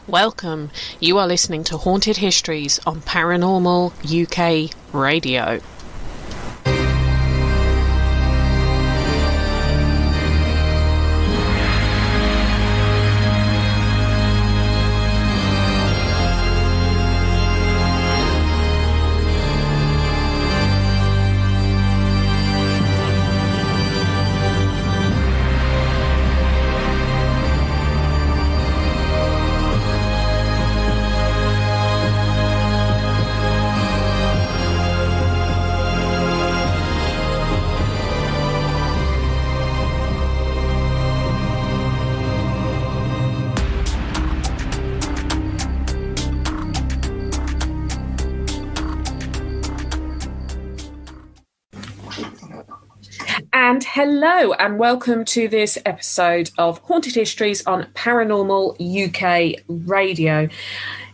Welcome. You are listening to Haunted Histories on Paranormal UK Radio. Hello and welcome to this episode of Haunted Histories on Paranormal UK Radio.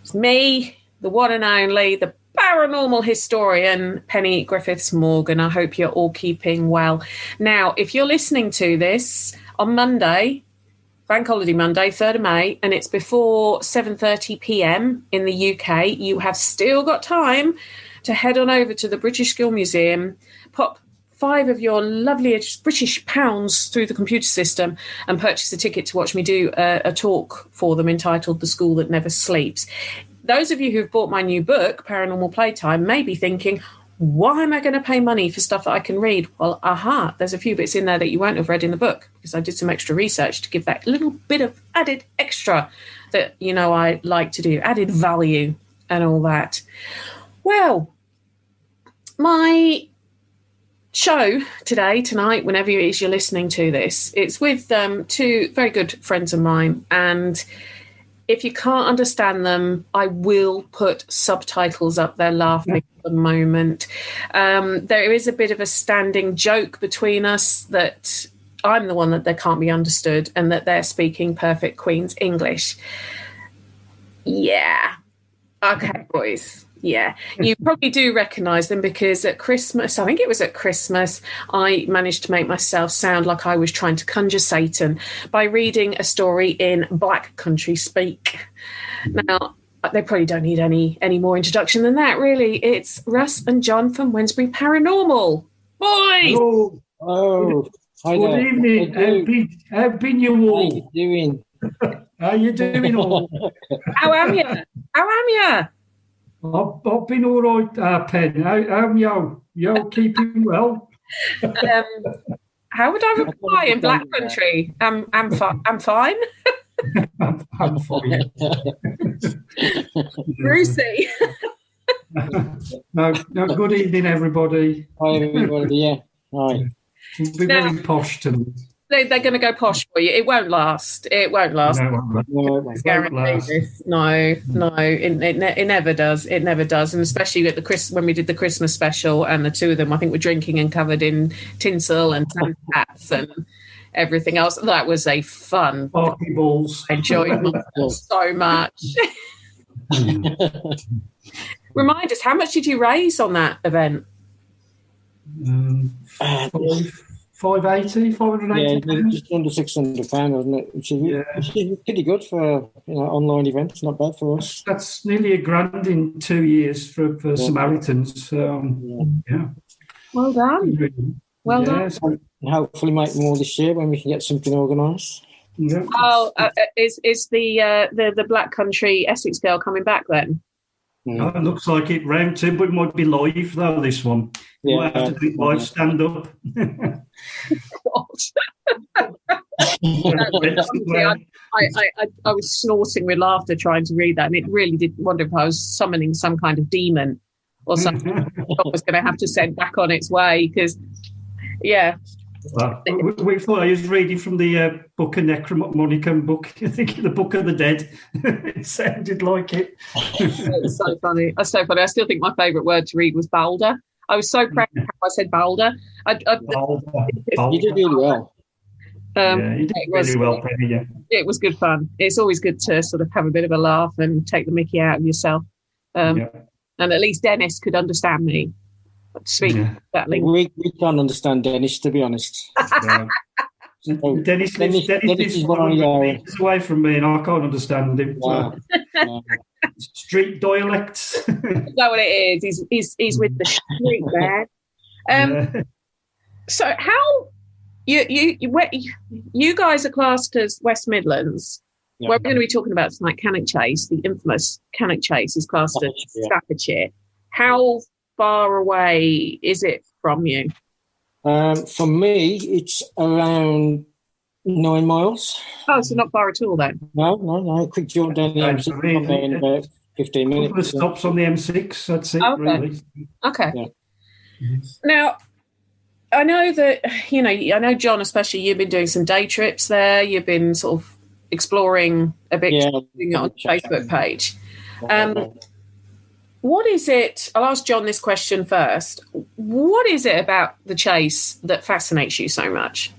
It's me, the one and only, the paranormal historian, Penny Griffiths-Morgan. I hope you're all keeping well. Now, if you're listening to this on Monday, Bank Holiday Monday, 3rd of May, and it's before 7:30 p.m. in the UK, you have still got time to head on over to the British Skill Museum, pop 5 of your loveliest British pounds through the computer system and purchase a ticket to watch me do a talk for them entitled The School That Never Sleeps. Those of you who've bought my new book, Paranormal Playtime, may be thinking, why am I going to pay money for stuff that I can read? Well, there's a few bits in there that you won't have read in the book because I did some extra research to give that little bit of added extra that, you know, I like to do, added value and all that. Well, my show tonight, whenever it is you're listening to this, it's with 2 very good friends of mine, and if you can't understand them, I will put subtitles up. They're laughing at the moment. There is a bit of a standing joke between us that I'm the one that they can't be understood and that they're speaking perfect Queen's English. Yeah. Okay, boys. Yeah, you probably do recognise them because at Christmas, I think it was at Christmas, I managed to make myself sound like I was trying to conjure Satan by reading a story in Black Country speak. Now, they probably don't need any more introduction than that, really. It's Russ and John from Wednesbury Paranormal. Boys! Hello. Oh, good evening. How been you all? How you doing? How you doing all? How am you? I've been all right, Pen. How am you? You keeping well? How would I reply in Black Country? I'm fine. I'm fine. Brucey. No, good evening, everybody. Hi, everybody. Yeah. Hi. We'll be very posh tonight. They're going to go posh for you. It won't last. No, it won't last. No, it never does. It never does. And especially at when we did the Christmas special, and the 2 of them, I think, were drinking and covered in tinsel and Santa hats and everything else. That was a fun party balls. I enjoyed so much. Remind us, how much did you raise on that event? 580. Yeah, just under £600, wasn't it? Which is pretty good for online events. Not bad for us. That's nearly £1,000 in 2 years for Samaritans. Yeah. Well done. Well done. So hopefully make more this year when we can get something organised. Yeah. Oh, is the Black Country Essex girl coming back then? Oh, it looks like it round 2, but it might be live though. This one, you might have to do live stand up. I was snorting with laughter trying to read that, and it really did wonder if I was summoning some kind of demon or something. I was going to have to send back on its way because, yeah. Well, we thought I was reading from the Book of Necromonicon book. I think the Book of the Dead. It sounded like it. It's so funny. That's so funny. I still think my favourite word to read was Balder. I was so proud of how I said Balder. You did really well. You did really well, Penny. Yeah. It was good fun. It's always good to sort of have a bit of a laugh and take the mickey out of yourself. And at least Dennis could understand me. Speak that language. We can't understand Dennis, to be honest. Dennis is 100 metres away from me, and I can't understand him. Wow. Street dialects. Is that what it is? He's with the street man. So how you guys are classed as West Midlands? Yeah. What we're going to be talking about tonight, Cannock Chase, the infamous Cannock Chase, is classed as Staffordshire. How far away is it from you? For me, it's around 9 miles. Oh, so not far at all then. No. Quick jaunt down the M6 in about 15 minutes. Couple of stops on the M6. That's it, really. Okay. Yeah. Now, I know that, I know, John, especially, you've been doing some day trips there. You've been sort of exploring a bit on the Facebook page. What is it? I'll ask John this question first. What is it about the chase that fascinates you so much?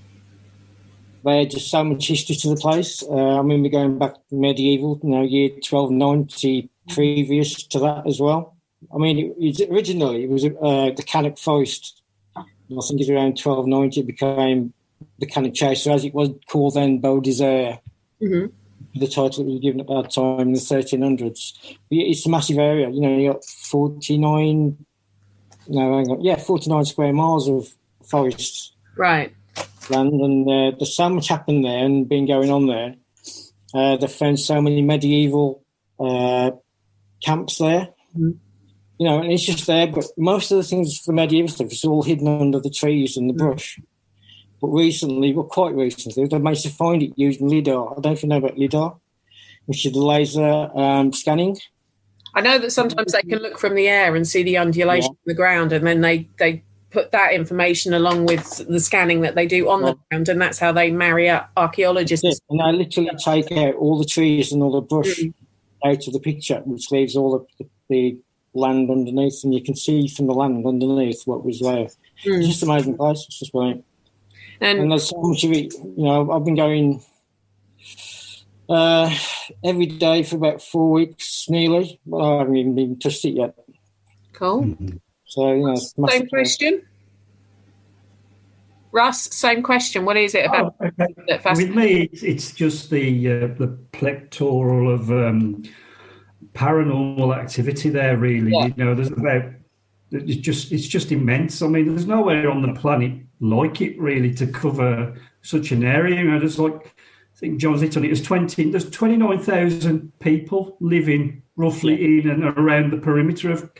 There's just so much history to the place. We're going back to medieval, year 1290, previous to that as well. Originally it was the Cannock Forest. I think it's around 1290 it became the Cannock Chase, so as it was called then, Beau d'Isère. Mm-hmm. The title that was given at that time in the 1300s. It's a massive area. You got 49 square miles of forest. Right. Land, and there's so much happened there and been going on there. They've found so many medieval camps there. Mm-hmm. And it's just there, but most of the things for the medieval stuff is all hidden under the trees and the brush. But quite recently, they managed to find it using LIDAR. I don't know if you know about LIDAR, which is the laser scanning. I know that sometimes they can look from the air and see the undulation of the ground, and then they put that information along with the scanning that they do on the ground, and that's how they marry up archaeologists. And they literally take out all the trees and all the brush out of the picture, which leaves all the land underneath, and you can see from the land underneath what was there. It's just an amazing place. It's just brilliant. And there's so much of it. I've been going every day for about 4 weeks nearly, but I haven't even been touched it yet. Cool. Mm-hmm. So, same question. Russ, same question. What is it about that fascinates? With me, it's just the plectoral of paranormal activity there. Really, it's just immense. There's nowhere on the planet like it really to cover such an area. There's I think John's hit on it. There's 29,000 people living roughly in and around the perimeter of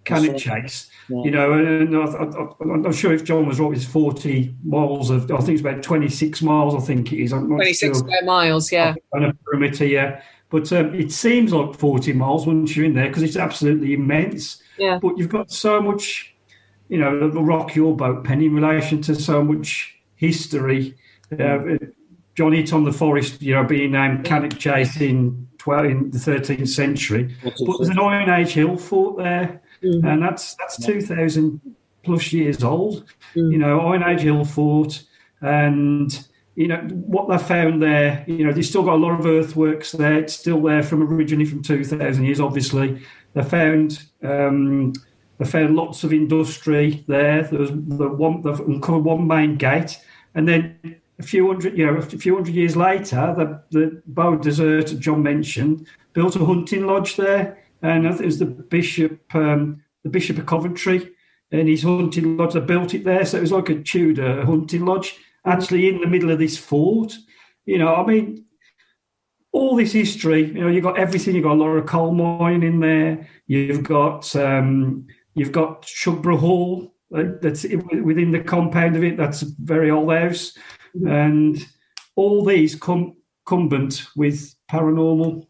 Cannock Chase. Yeah. And I'm not sure if John was right. It's 40 miles I think it's about 26 miles. I think it is. I'm not 26 sure. Square miles. Yeah. On a perimeter, yeah. But it seems like 40 miles once you're in there because it's absolutely immense. Yeah. But you've got so much, it'll rock your boat, Penny, in relation to so much history. John hit on the forest, being named Cannock Chase in the 13th century. But there's an Iron Age hill fort there, and that's 2,000 plus years old. Iron Age hill fort, and what they found there. They've still got a lot of earthworks there. It's still there originally from 2,000 years. Obviously, they found lots of industry there. There was they've uncovered one main gate, and then a few hundred years later, the Beau d'Isère that John mentioned built a hunting lodge there, and I think it was the Bishop of Coventry and his hunting lodge. They built it there, so it was like a Tudor hunting lodge, actually in the middle of this fort. All this history. You've got everything. You've got a lot of coal mining in there. You've got Shugborough Hall that's within the compound of it. That's a very old house. And all these incumbent with paranormal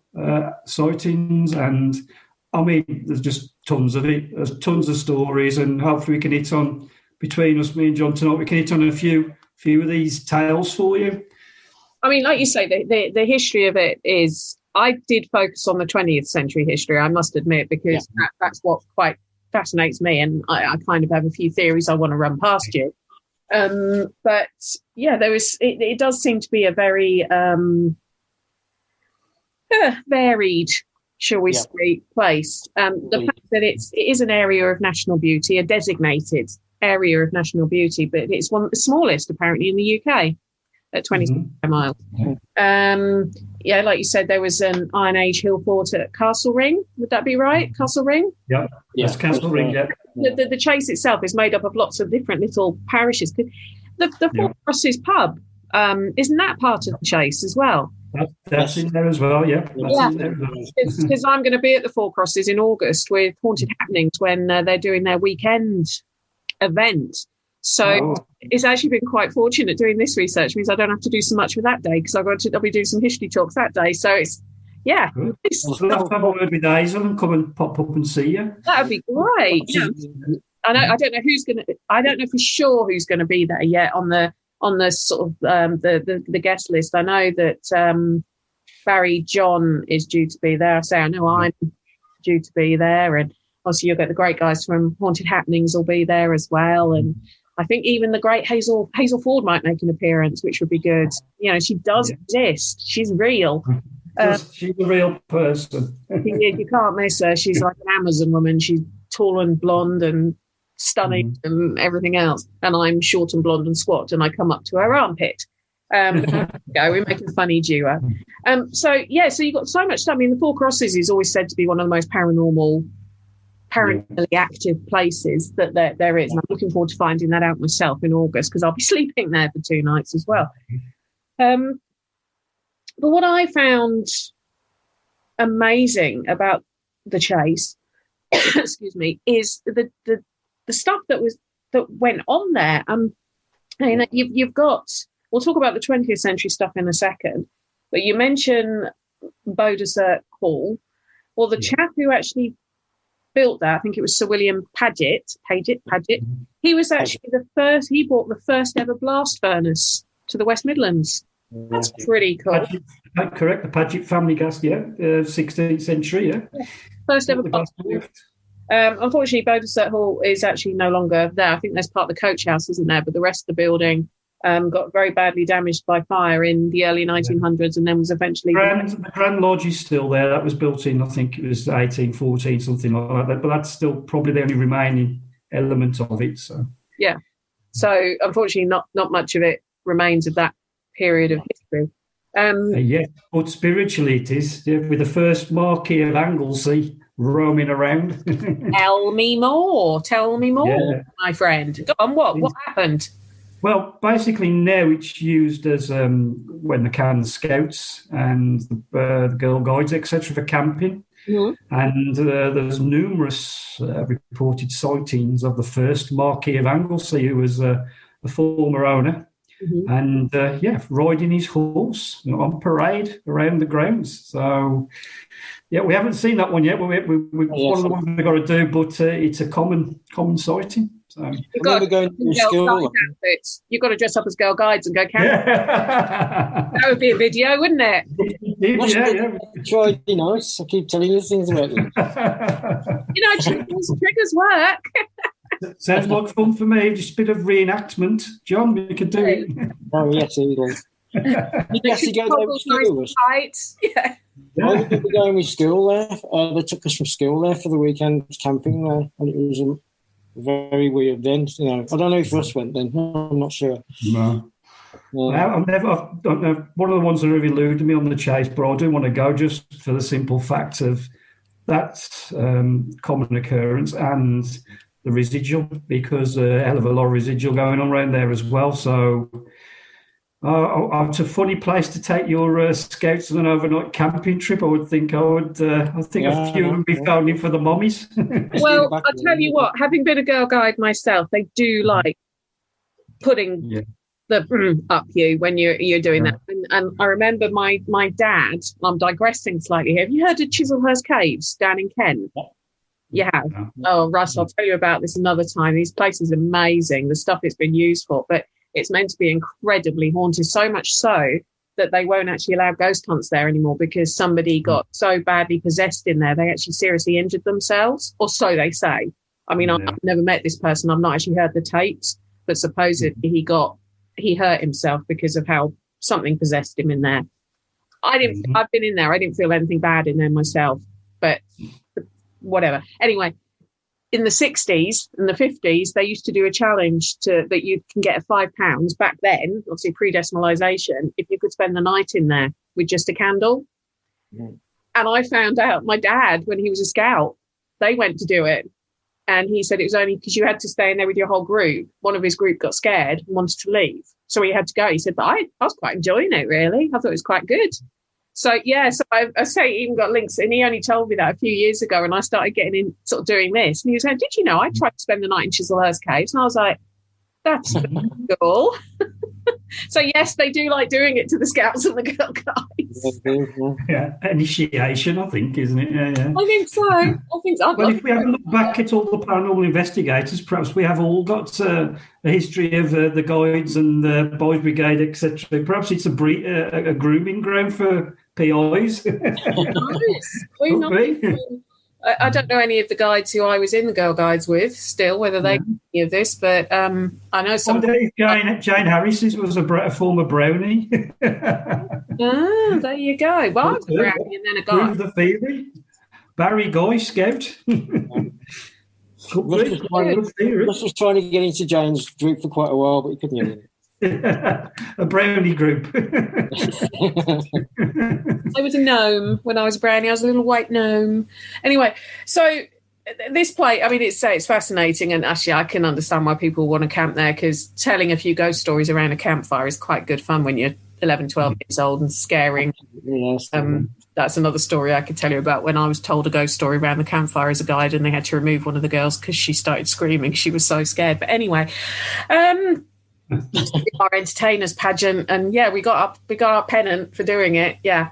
sightings, and there's just tons of it. There's tons of stories, and hopefully we can hit on, between us, me and John tonight, we can hit on a few of these tales for you. Like you say, the history of it is, I did focus on the 20th century history, I must admit, because that's what quite fascinates me, and I kind of have a few theories I want to run past you. But yeah, it does seem to be a very varied, shall we say, place. The fact that it is an area of national beauty, a designated area of national beauty, but it's one of the smallest apparently in the UK. at 20 miles. Yeah, like you said, there was an Iron Age hill fort at Castle Ring. Would that be right? Castle Ring? Yeah, yes, Castle Ring, yeah. The chase itself is made up of lots of different little parishes. The Four Crosses pub, isn't that part of the chase as well? That's in there as well, yeah. Because I'm going to be at the Four Crosses in August with Haunted Happenings when they're doing their weekend event. So it's actually been quite fortunate doing this research. Means I don't have to do so much for that day because I'll be doing some history talks that day. So it's We'll have to have a word with Hazel and come and pop up and see you. That would be great. Yeah. I don't know for sure who's going to be there yet on the sort of the guest list. I know that Barry John is due to be there. I know I'm due to be there, and obviously you'll get the great guys from Haunted Happenings will be there as well, and I think even the great Hazel Ford might make an appearance, which would be good. You know, she does exist. She's real. She's a real person. You can't miss her. She's like an Amazon woman. She's tall and blonde and stunning and everything else. And I'm short and blonde and squat, and I come up to her armpit. We make a funny duo. So you've got so much stuff. I mean, the Four Crosses is always said to be one of the most paranormally active places that there is. And I'm looking forward to finding that out myself in August because I'll be sleeping there for 2 nights as well. But what I found amazing about the chase, excuse me, is the stuff that went on there. You've got. We'll talk about the 20th century stuff in a second, but you mentioned Beaudesert Hall. Well, the chap who actually built that, I think it was Sir William Paget. He was actually the first. He brought the first ever blast furnace to the West Midlands. That's pretty cool. Correct, the Paget family gas, 16th century, First ever blast furnace. Unfortunately, Beaudesert Hall is actually no longer there. I think there's part of the coach house, isn't there? But the rest of the building got very badly damaged by fire in the early 1900s, and then was eventually. The Grand Lodge is still there. That was built in, I think it was 1814, something like that. But that's still probably the only remaining element of it. So yeah. So unfortunately, not much of it remains of that period of history. But spiritually it is, with the first Marquis of Anglesey roaming around. Tell me more, my friend. Go on, what happened? Well, basically now it's used as when the Cannon Scouts and the Girl Guides, etc., for camping. Mm-hmm. And there's numerous reported sightings of the first Marquis of Anglesey, who was a former owner. Mm-hmm. And riding his horse on parade around the grounds. So, we haven't seen that one yet. One of the ones we've got to do, but it's a common sighting. So you've got to go to school. You've got to dress up as Girl Guides and go camping. Yeah. That would be a video, wouldn't it? Try to be nice. I keep telling you things about them. Triggers work. Sounds like fun for me. Just a bit of reenactment. John, we could do it. Oh, yes, it is. You actually go there with school. Yeah. I did go with school there. They took us from school there for the weekend camping there, and it was very weird then. I don't know if Russ went then. I'm not sure. No. I don't know. One of the ones that have eluded me on the chase, but I do want to go just for the simple fact of that's common occurrence and the residual, because a hell of a lot of residual going on around there as well. So it's a funny place to take your scouts on an overnight camping trip. I think a few would be phoning for the mummies. Well, I'll tell you what, having been a Girl Guide myself, they do like putting the up you when you're doing that. And I remember my dad, I'm digressing slightly here. Have you heard of Chislehurst Caves down in Kent? You have? Yeah. Oh, Russ, I'll tell you about this another time. These places are amazing, the stuff it's been used for, but it's meant to be incredibly haunted, so much so that they won't actually allow ghost hunts there anymore because somebody got so badly possessed in there, they actually seriously injured themselves, or so they say. I mean, I've never met this person. I've not actually heard the tapes, but supposedly he hurt himself because of how something possessed him in there. I've been in there. I didn't feel anything bad in there myself, but whatever. Anyway, in the 60s and the 50s, they used to do a challenge that you can get £5 back then, obviously pre-decimalisation, if you could spend the night in there with just a candle. Mm. And I found out my dad, when he was a scout, they went to do it. And he said it was only because you had to stay in there with your whole group. One of his group got scared and wanted to leave. So he had to go. He said, but I was quite enjoying it, really. I thought it was quite good. So, yeah, so I say he even got links. And he only told me that a few years ago. And I started getting in, sort of doing this. And he was saying, did you know I tried to spend the night in Chislehurst Caves? And I was like, that's cool. So, yes, they do like doing it to the Scouts and the Girl Guides. Yeah, initiation, I think, isn't it? Yeah. I think so. Well, if we have a look back at all the paranormal investigators, perhaps we have all got a history of the guides and the boys brigade, etc. Perhaps it's a grooming ground for PIs. Nice. I don't know any of the guides who I was in the Girl Guides with still, whether they know any of this, but I know some. Jane Harris was a former brownie. There you go. Well, I was a brownie and then a guy. Prove the theory. Barry Guy, Scout. Russ was trying to get into Jane's group for quite a while, but he couldn't get in. A brownie group. I was a gnome when I was a brownie. I was a little white gnome. Anyway, so this place, I mean, it's fascinating, and actually I can understand why people want to camp there, because telling a few ghost stories around a campfire is quite good fun when you're 11, 12 years old and scaring. That's another story I could tell you about when I was told a ghost story around the campfire as a guide, and they had to remove one of the girls because she started screaming. She was so scared. But anyway, our entertainers pageant, and we got our pennant for doing it. The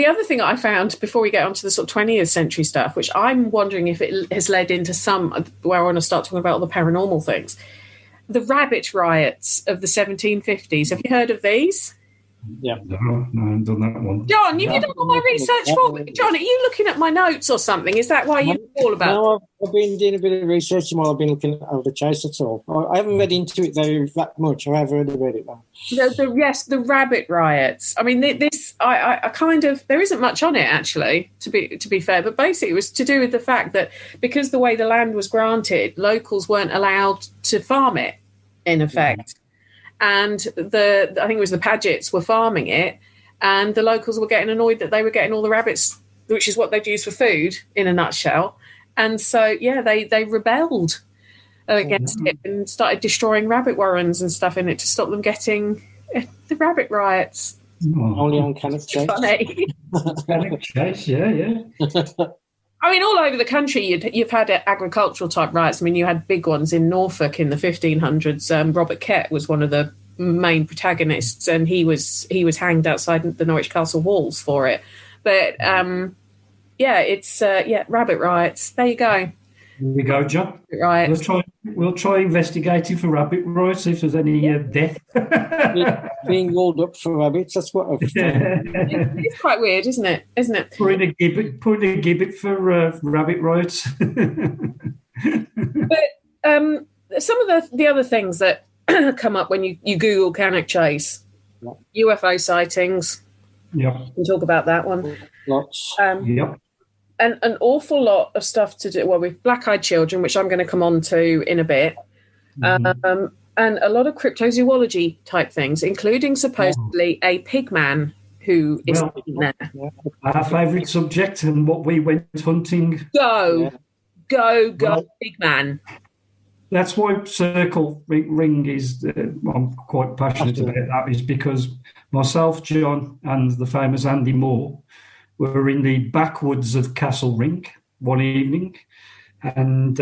other thing I found before we get onto the sort of 20th century stuff, which I'm wondering if it has led into some where I want to start talking about all the paranormal things, the rabbit riots of the 1750s. Have you heard of these? Yeah. No, I haven't done that one. John, you did all my research for me. John, are you looking at my notes or something? Is that why you know all about it? No, I've been doing a bit of research while I've been looking at the chase, that's all. I haven't read into it, though, that much. I have heard about it, though. The rabbit riots. I mean, I kind of, there isn't much on it, actually, to be fair, but basically it was to do with the fact that because the way the land was granted, locals weren't allowed to farm it, in effect. Yeah. And I think it was the Pagets were farming it, and the locals were getting annoyed that they were getting all the rabbits, which is what they'd use for food, in a nutshell. And so, they rebelled against it and started destroying rabbit warrens and stuff in it to stop them getting the rabbit riots. Only on Cannock Chase. Funny. Cannock Chase, yeah. I mean, all over the country, you've had agricultural type riots. I mean, you had big ones in Norfolk in the 1500s. Robert Kett was one of the main protagonists, and he was hanged outside the Norwich Castle walls for it. But it's rabbit riots. There you go. Here we go, John. Right. We'll try investigating for rabbit riots if there's any death. Being walled up for rabbits, that's what I've It's quite weird, isn't it? Putting a gibbet for rabbit riots. But some of the other things that come up when you Google Cannock Chase, UFO sightings. Yeah. We can talk about that one. Lots. And an awful lot of stuff to do, with black-eyed children, which I'm going to come on to in a bit, and a lot of cryptozoology type things, including supposedly a pig man who is in there. Our favourite subject and what we went hunting. Go, pig man. That's why Circle Ring is, I'm quite passionate about that, is because myself, John, and the famous Andy Moore were in the backwoods of Castle Ring one evening, and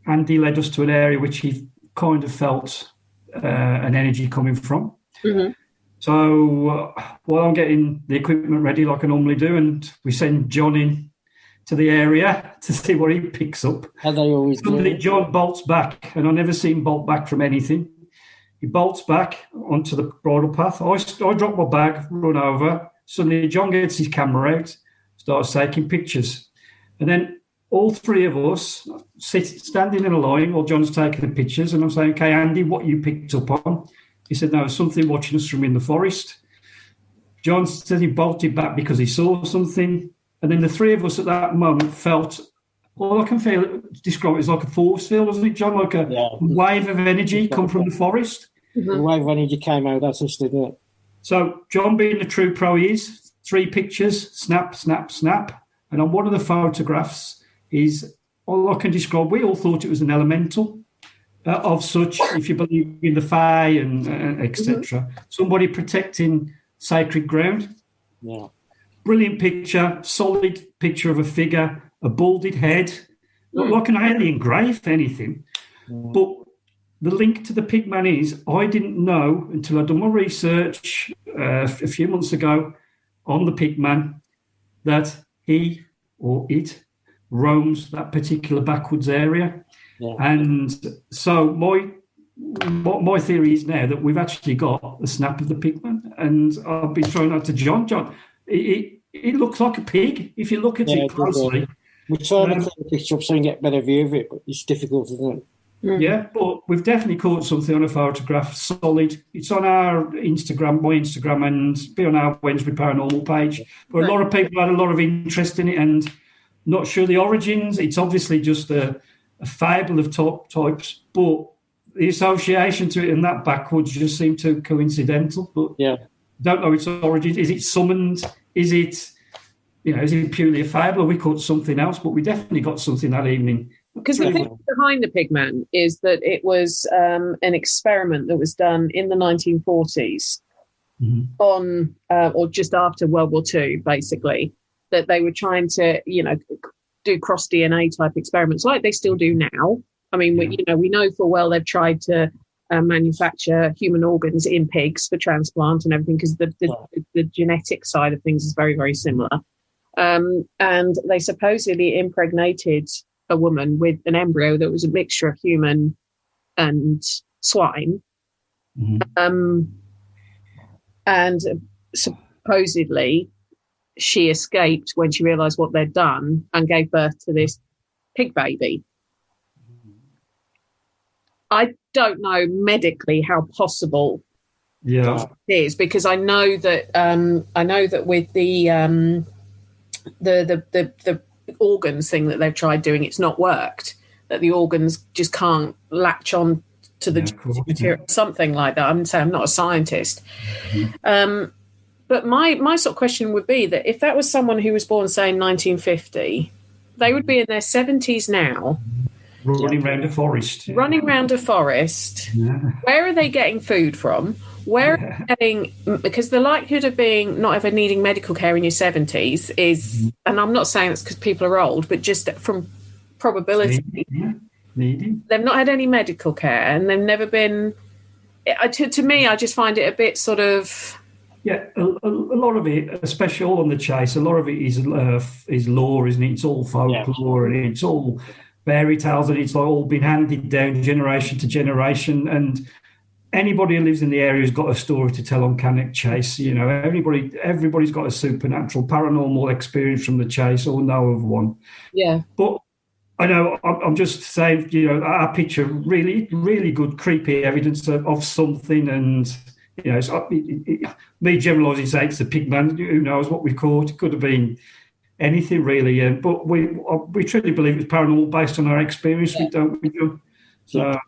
Andy led us to an area which he kind of felt an energy coming from. Mm-hmm. So while I'm getting the equipment ready like I normally do, and we send John in to the area to see what he picks up. How they always Suddenly John bolts back, and I've never seen him bolt back from anything. He bolts back onto the bridle path. I drop my bag, run over. Suddenly John gets his camera out, starts taking pictures. And then all three of us standing in a line while John's taking the pictures. And I'm saying, okay, Andy, what you picked up on? He said, no, something watching us from in the forest. John said he bolted back because he saw something. And then the three of us at that moment felt all I can describe it as like a force field, wasn't it, John? Like a wave of energy come from the forest. The wave of energy came out, that's us, didn't it? So John, being the true pro he is, 3 pictures, snap, snap, snap. And on one of the photographs is, all I can describe, we all thought it was an elemental of such, if you believe in the Fae and etc. Somebody protecting sacred ground. Yeah. Brilliant picture, solid picture of a figure, a balded head, like an alien grey, if anything. But the link to the pigman is, I didn't know until I'd done my research a few months ago on the pigman that he or it roams that particular backwoods area. Yeah. And so my theory is now that we've actually got the snap of the pigman, and I've been throwing that to John. John, it looks like a pig if you look at it closely. We're trying to clear the picture up so you can get a better view of it, but it's difficult, isn't it? Yeah, but we've definitely caught something on a photograph, solid. It's on our Instagram, my Instagram, and be on our Wednesbury Paranormal page. But a lot of people had a lot of interest in it and not sure the origins. It's obviously just a fable of types, but the association to it and that backwoods just seemed too coincidental. But don't know its origins. Is it summoned? Is it purely a fable? We caught something else, but we definitely got something that evening. Because the thing behind the pigman is that it was an experiment that was done in the 1940s on, or just after World War II, basically, that they were trying to, do cross DNA type experiments like they still do now. I mean, we know full well they've tried to manufacture human organs in pigs for transplant and everything because the genetic side of things is very, very similar. And they supposedly impregnated a woman with an embryo that was a mixture of human and swine. And supposedly she escaped when she realised what they'd done and gave birth to this pig baby. I don't know medically how possible it is, because I know that with the organs thing that they've tried doing, it's not worked, that the organs just can't latch on to the material, something like that. I'm saying I'm not a scientist. But my sort of question would be that if that was someone who was born, say, in 1950, they would be in their 70s now. Running around a forest. Where are they getting food from? Where are they getting, because the likelihood of being not ever needing medical care in your 70s is, and I'm not saying it's because people are old, but just from probability, they've not had any medical care and they've never been, to me, I just find it a bit sort of... Yeah, a lot of it, especially all on the chase, a lot of it is lore, isn't it? It's all folklore and it's all fairy tales and it's all been handed down generation to generation. And anybody who lives in the area has got a story to tell on Cannock Chase. Everybody's got a supernatural, paranormal experience from the chase or know of one. Yeah. But I know I'm just saying, our picture really, really good, creepy evidence of something and... me generalising say it's the pigman. Who knows what we caught? It could have been anything really. But we truly believe it's paranormal based on our experience. We do. So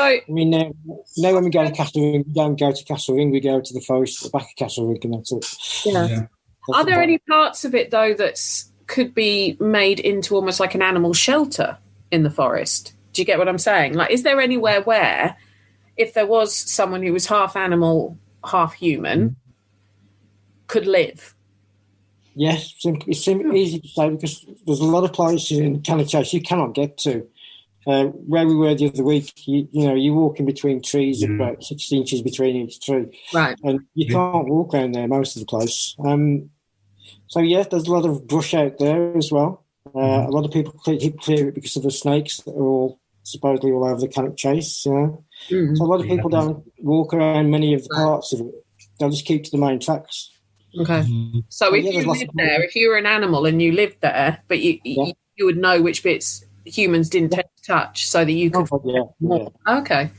I mean, now when we go to Castle Ring, we don't go to Castle Ring. We go to the forest at the back of Castle Ring, and that's it. Yeah. Are there any parts of it though that could be made into almost like an animal shelter in the forest? Do you get what I'm saying? Like, is there anywhere where, if there was someone who was half animal, half human, could live? Yes, it's easy to say because there's a lot of places in Cannock Chase you cannot get to. Where we were the other week, you walk in between trees about 6 inches between each tree. Right. And you can't walk around there most of the place. There's a lot of brush out there as well. A lot of people clear it because of the snakes that are all supposedly all over the Cannock Chase. So a lot of people don't walk around many of the parts of it. They'll just keep to the main tracks. Okay. So if you lived there, if you were an animal and you lived there, but you would know which bits humans didn't tend to touch so that you could... Okay.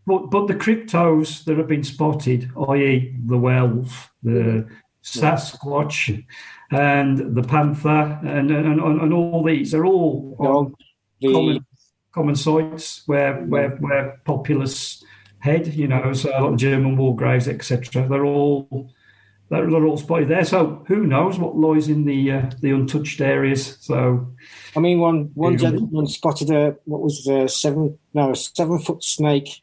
But the cryptos that have been spotted, i.e. the werewolf, the Sasquatch, and the panther, and all these are all common sites where populace head. So a lot of German war graves, etc. They're all spotted there. So who knows what lies in the untouched areas? So, I mean, one gentleman spotted a 7-foot snake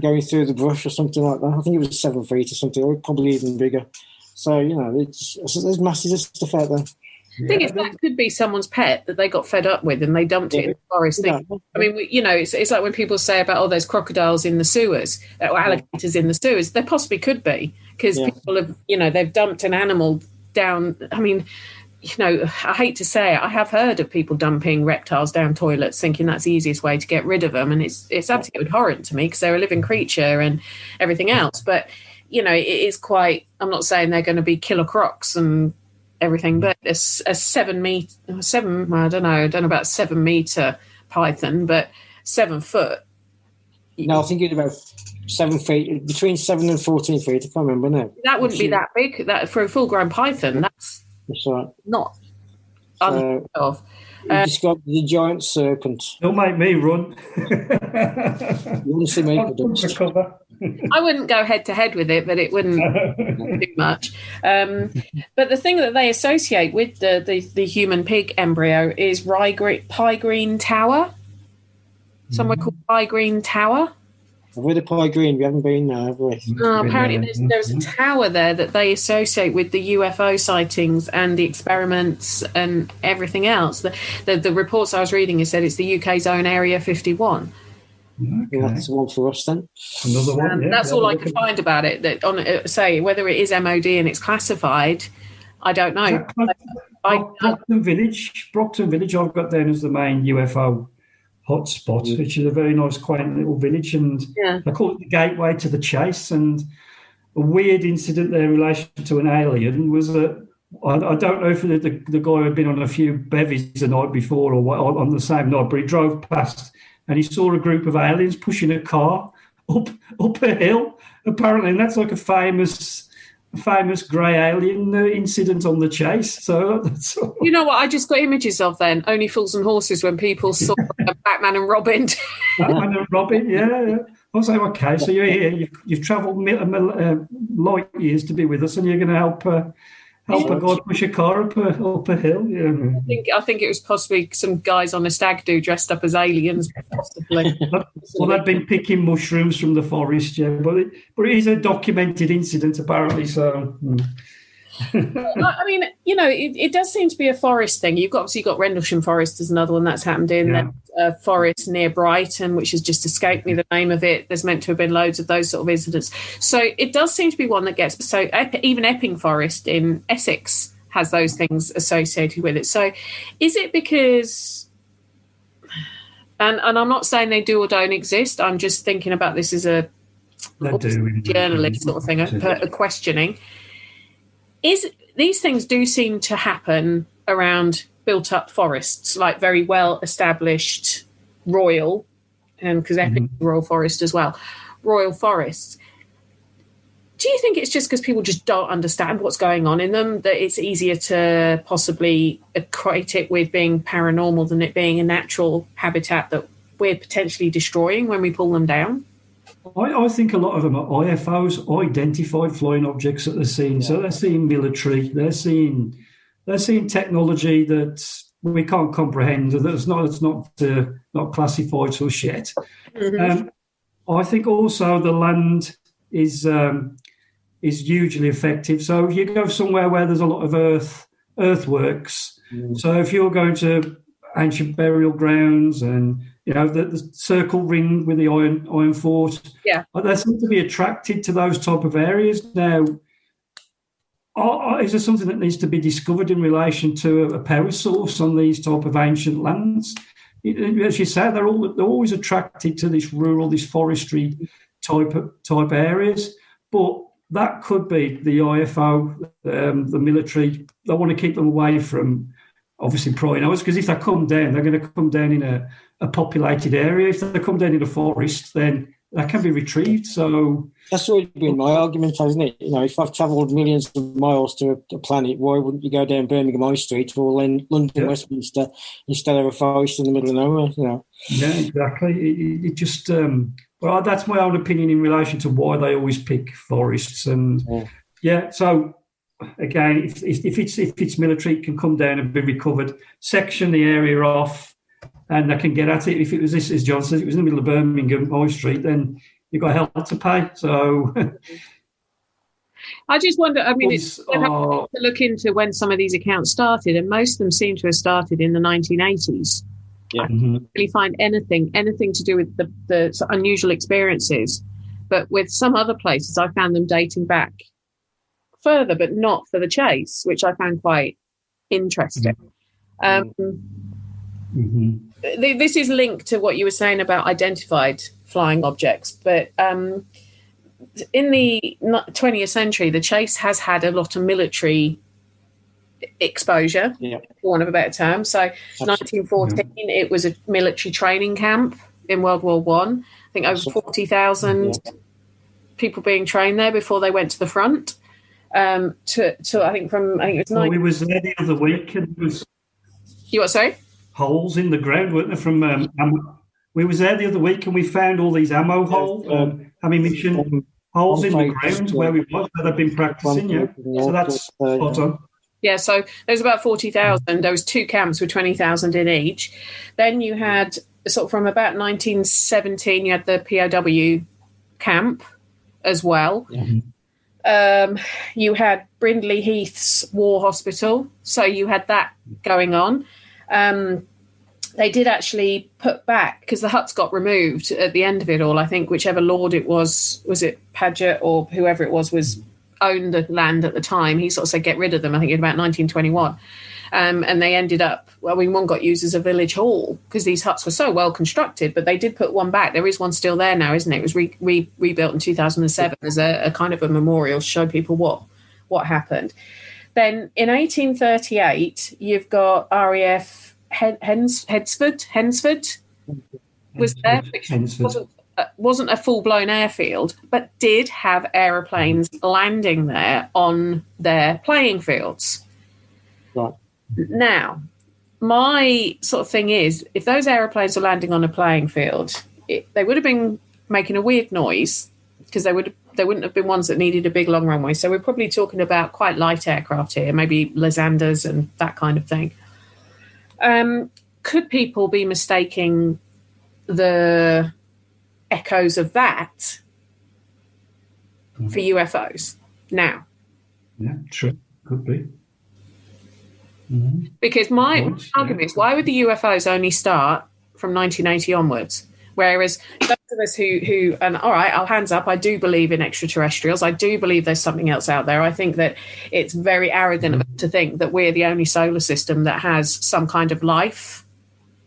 going through the brush or something like that. I think it was 7 feet or something, or probably even bigger. So there's masses of stuff out there. The thing is, that could be someone's pet that they got fed up with and they dumped it in the forest. I mean, it's like when people say about, there's crocodiles in the sewers or alligators in the sewers. There possibly could be, because people have, they've dumped an animal down. I mean, I hate to say it, I have heard of people dumping reptiles down toilets thinking that's the easiest way to get rid of them. And it's absolutely abhorrent to me because they're a living creature and everything else. But, it is quite, I'm not saying they're going to be killer crocs and everything, but a 7 meter, I don't know about 7 meter python, but 7 foot. No, I think it's about 7 feet, between 7 and 14 feet. I can't remember now. That wouldn't be that big. That for a full grown python, that's right. Not unheard of. You described the giant serpent. Don't make me run. You want to see me? I wouldn't go head to head with it, but it wouldn't do much. But the thing that they associate with the human pig embryo is Pie Green Tower. Somewhere called Pie Green Tower. I've heard of Pie Green. We haven't been there, have we? Apparently there's a tower there that they associate with the UFO sightings and the experiments and everything else. The reports I was reading has said it's the UK's own Area 51. Okay. That's one for us then. Another one. That's all I could find about it. That say whether it is MOD and it's classified, I don't know. Brockton Village, I've got down as the main UFO hotspot, which is a very nice, quaint little village, and I call it the gateway to the chase. And a weird incident there in relation to an alien was that I don't know if the guy had been on a few bevies the night before or what, on the same night, but he drove past and he saw a group of aliens pushing a car up a hill, apparently, and that's like a famous grey alien incident on the chase. So that's all. You know what I just got images of then? Only Fools and Horses, when people saw Batman and Robin. Batman and Robin, yeah. I was like, okay, so you're here. You've travelled light years to be with us, and you're going to help a guy push a car up a hill. Yeah. I think it was possibly some guys on a stag do dressed up as aliens, possibly. Well, they've been picking mushrooms from the forest, yeah. But it is a documented incident, apparently. So, I mean, it does seem to be a forest thing. You've obviously got Rendlesham Forest is another one that's happened in a forest near Brighton, which has just escaped me the name of it. There's meant to have been loads of those sort of incidents. So it does seem to be one that gets. So even Epping Forest in Essex has those things associated with it. So is it because? And I'm not saying they do or don't exist. I'm just thinking about this as a journalist sort of thing, a questioning. These things do seem to happen around built-up forests, like very well-established royal, and because Epping is a royal forest as well, royal forests. Do you think it's just because people just don't understand what's going on in them that it's easier to possibly equate it with being paranormal than it being a natural habitat that we're potentially destroying when we pull them down? I think a lot of them are IFOs, identified flying objects that they're seeing. Yeah. So they're seeing military, they're seeing technology that we can't comprehend, that's not classified to us yet. Mm-hmm. I think also the land is hugely effective. So if you go somewhere where there's a lot of earthworks, so if you're going to ancient burial grounds and the circle ring with the iron fort, they seem to be attracted to those type of areas. Now, is there something that needs to be discovered in relation to a power source on these type of ancient lands? As you say, they're always attracted to this rural, this forestry type areas. But that could be the IFO, the military. They want to keep them away from obviously prying hours, because if they come down, they're going to come down in a populated area. If they come down in a forest, then that can be retrieved. So that's always been my argument, hasn't it? If I've travelled millions of miles to a planet, why wouldn't you go down Birmingham High Street or London Westminster instead of a forest in the middle of nowhere? Yeah, exactly. It just well, that's my own opinion in relation to why they always pick forests. And so again, if it's military, it can come down and be recovered, section the area off, and they can get at it. If it was this, as John says, it was in the middle of Birmingham High Street, then you've got hell to pay. So I just wonder, it's to look into when some of these accounts started, and most of them seem to have started in the 1980s. Yeah. I can't really find anything to do with the unusual experiences. But with some other places, I found them dating back further, but not for the chase, which I found quite interesting. This is linked to what you were saying about identified flying objects, but in the 20th century, the chase has had a lot of military exposure, for want of a better term. So 1914, it was a military training camp in World War One. I think over 40,000 people being trained there before they went to the front. I think it was. We was there the other week, and there was. You what? Sorry. Holes in the ground, weren't there? From ammo. We was there the other week, and we found all these ammo holes, ammunition holes in the ground where they've been practicing. So that's spot on. Yeah, so there's about 40,000. There was two camps with 20,000 in each. Then you had sort of from about 1917, you had the POW camp as well. You had Brindley Heath's War Hospital, so you had that going on. They did actually put back, because the huts got removed at the end of it all. I think whichever lord it was it Paget or whoever it was owned the land at the time. He sort of said get rid of them, I think in about 1921. And they ended up, one got used as a village hall because these huts were so well constructed, but they did put one back. There is one still there now, isn't it? It was rebuilt in 2007 as a kind of a memorial to show people what happened. Then in 1838, you've got RAF Hensford was there, which wasn't a full-blown airfield, but did have aeroplanes landing there on their playing fields. Right. Now, my sort of thing is, if those aeroplanes were landing on a playing field, they would have been making a weird noise, because they wouldn't have been ones that needed a big long runway. So we're probably talking about quite light aircraft here, maybe Lysander's and that kind of thing. Could people be mistaking the echoes of that for UFOs now? Yeah, sure, could be. Because my argument is, why would the UFOs only start from 1980 onwards? Whereas those of us who and all right, I'll hands up, I do believe in extraterrestrials. I do believe there's something else out there. I think that it's very arrogant to think that we're the only solar system that has some kind of life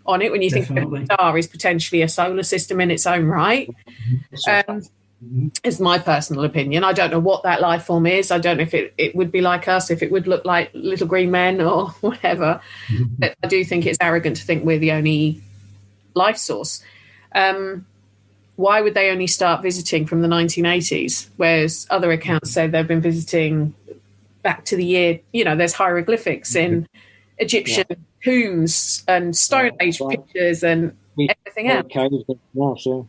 on it. When you think a star is potentially a solar system in its own right. It's my personal opinion. I don't know what that life form is. I don't know if it would be like us, if it would look like little green men or whatever. But I do think it's arrogant to think we're the only life source. Why would they only start visiting from the 1980s, whereas other accounts say they've been visiting back to the year, there's hieroglyphics in Egyptian tombs and Stone Age pictures and everything else. So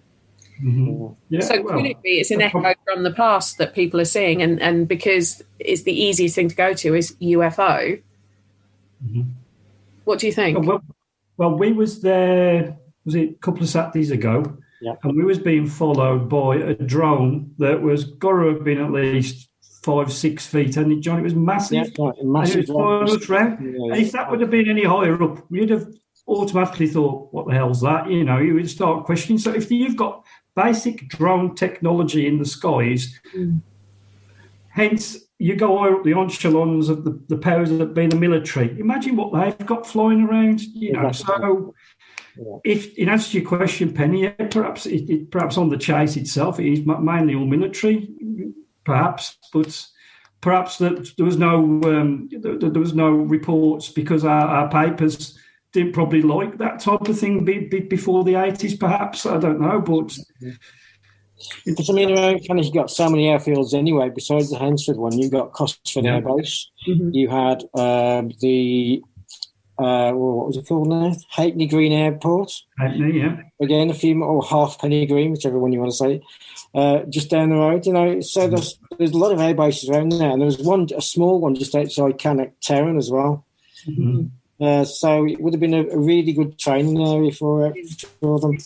could it be it's an echo from the past that people are seeing, and because it's the easiest thing to go to is UFO? What do you think? Well, we was there, was it a couple of Saturdays ago? Yeah. And we was being followed by a drone that was got to have been at least 5-6 feet, and John, it was massive. Yeah, massive. And if that would have been any higher up, you'd have automatically thought, "What the hell's that?" You would start questioning. So if you've got basic drone technology in the skies, hence you go up the echelons of the powers that be the military. Imagine what they've got flying around. So. If in answer to your question, Penny, perhaps on the chase itself, it is mainly all military, perhaps, but perhaps that there was no reports because our papers didn't probably like that type of thing before the 80s. Perhaps I don't know, but Because I mean, around Cannock, you got so many airfields anyway. Besides the Hansford one, you got Cosford Air Base. Mm-hmm. You had what was it called now? Hackney Green Airport. Hackney, yeah. Again, a few more, or Halfpenny Green, whichever one you want to say. Just down the road, So there's a lot of air bases around there, and there was a small one just outside Cannock Town as well. Mm-hmm. So it would have been a really good training area for them.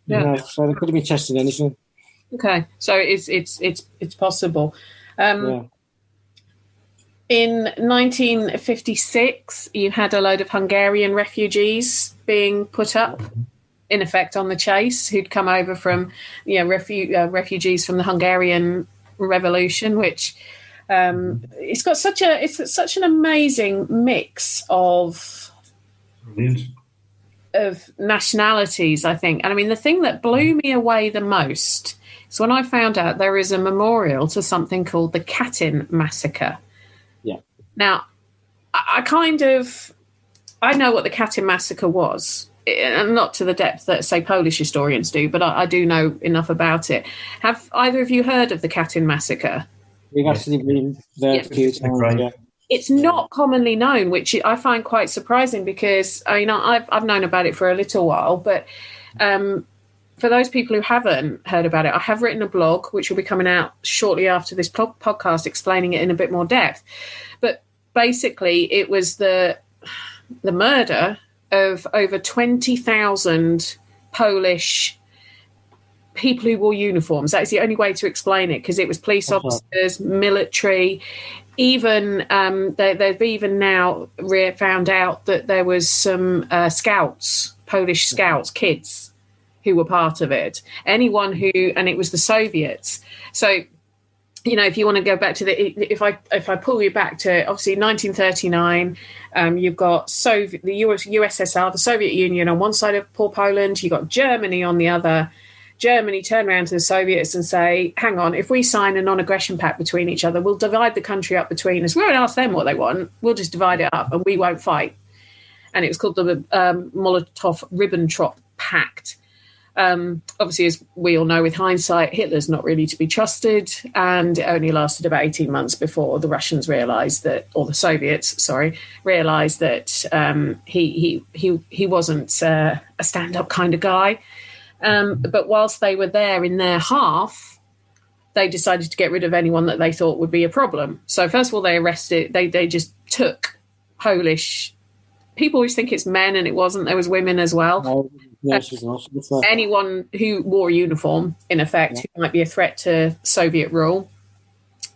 Yeah. So they could have been testing anything. Okay, so it's possible. Yeah. In 1956, you had a load of Hungarian refugees being put up, in effect, on the chase, who'd come over from, refugees from the Hungarian Revolution, which it's got such an amazing mix of nationalities, I think. And I mean, the thing that blew me away the most is when I found out there is a memorial to something called the Katyn Massacre. Yeah. Now, I know what the Katyn Massacre was, and not to the depth that, say, Polish historians do, but I do know enough about it. Have either of you heard of the Katyn Massacre? We've actually been there a few times, yeah. It's not commonly known, which I find quite surprising because, I've known about it for a little while, but for those people who haven't heard about it, I have written a blog, which will be coming out shortly after this podcast, explaining it in a bit more depth. But basically, it was the murder of over 20,000 Polish people who wore uniforms. That's the only way to explain it, because it was police officers, military. Even they've even now found out that there was some scouts, Polish scouts, kids, who were part of it. And it was the Soviets. So, if you want to go back to if I pull you back to obviously 1939, you've got the USSR, the Soviet Union on one side of poor Poland. You've got Germany on the other. Germany turn around to the Soviets and say, hang on, if we sign a non-aggression pact between each other, we'll divide the country up between us. We won't ask them what they want. We'll just divide it up and we won't fight. And it was called the Molotov-Ribbentrop Pact. Obviously, as we all know with hindsight, Hitler's not really to be trusted, and it only lasted about 18 months before the Russians realised that, or the Soviets, realised that he wasn't a stand-up kind of guy. But whilst they were there in their half, they decided to get rid of anyone that they thought would be a problem. So first of all, they arrested, they just took Polish people. Always think it's men, and it wasn't. There was women as well. Anyone who wore a uniform, in effect, who might be a threat to Soviet rule,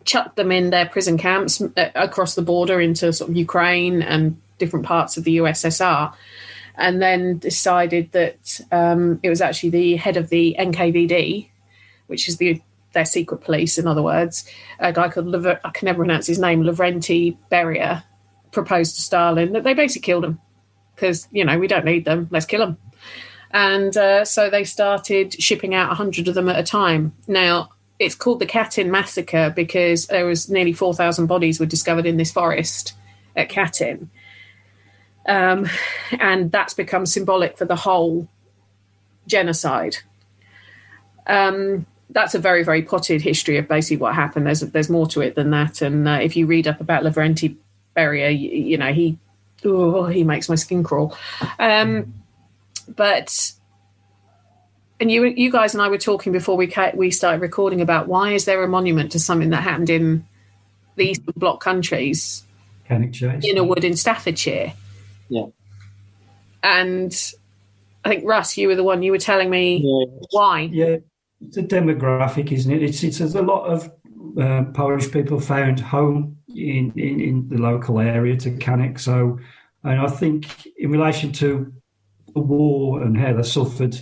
chucked them in their prison camps across the border into sort of Ukraine and different parts of the USSR. And then decided that it was actually the head of the NKVD, which is their secret police, in other words, a guy called, I can never pronounce his name, Lavrenti Beria, proposed to Stalin that they basically killed him because, we don't need them, let's kill them. And so they started shipping out 100 of them at a time. Now, it's called the Katyn Massacre because there was nearly 4,000 bodies were discovered in this forest at Katyn. And that's become symbolic for the whole genocide. That's a very, very potted history of basically what happened. There's more to it than that. And if you read up about Lavrenti Beria, he makes my skin crawl. But you guys and I were talking before we started recording about why is there a monument to something that happened in the Eastern Bloc countries, Cannock Chase, in a wood in Staffordshire. Yeah. And I think, Russ, you were the one, you were telling me why. Yeah, it's a demographic, isn't it? It's a lot of Polish people found home in the local area to Cannock. So, and I think in relation to the war and how they suffered,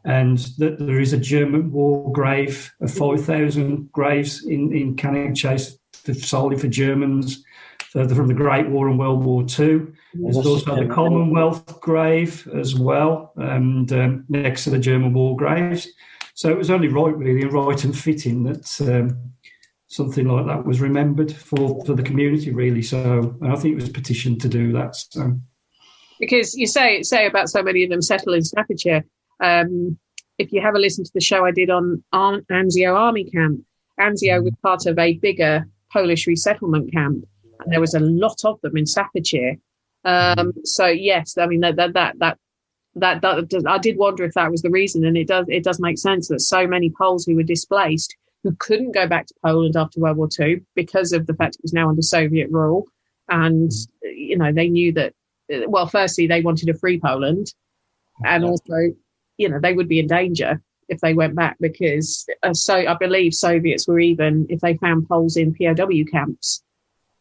and that there is a German war grave of 5,000 graves in Cannock Chase solely for Germans from the Great War and World War II. There's also the Commonwealth grave as well, and next to the German war graves. So it was only right and fitting that something like that was remembered for the community, really. So I think it was petitioned to do that. So. Because you say about so many of them settle in Staffordshire. if you have a listen to the show I did on Anzio Army Camp, Anzio was part of a bigger Polish resettlement camp, and there was a lot of them in Staffordshire. So yes, I mean that I did wonder if that was the reason, and it does make sense that so many Poles who were displaced, who couldn't go back to Poland after World War II because of the fact it was now under Soviet rule, and they knew that. Well, firstly, they wanted a free Poland, and also, they would be in danger if they went back because I believe Soviets were even, if they found Poles in POW camps,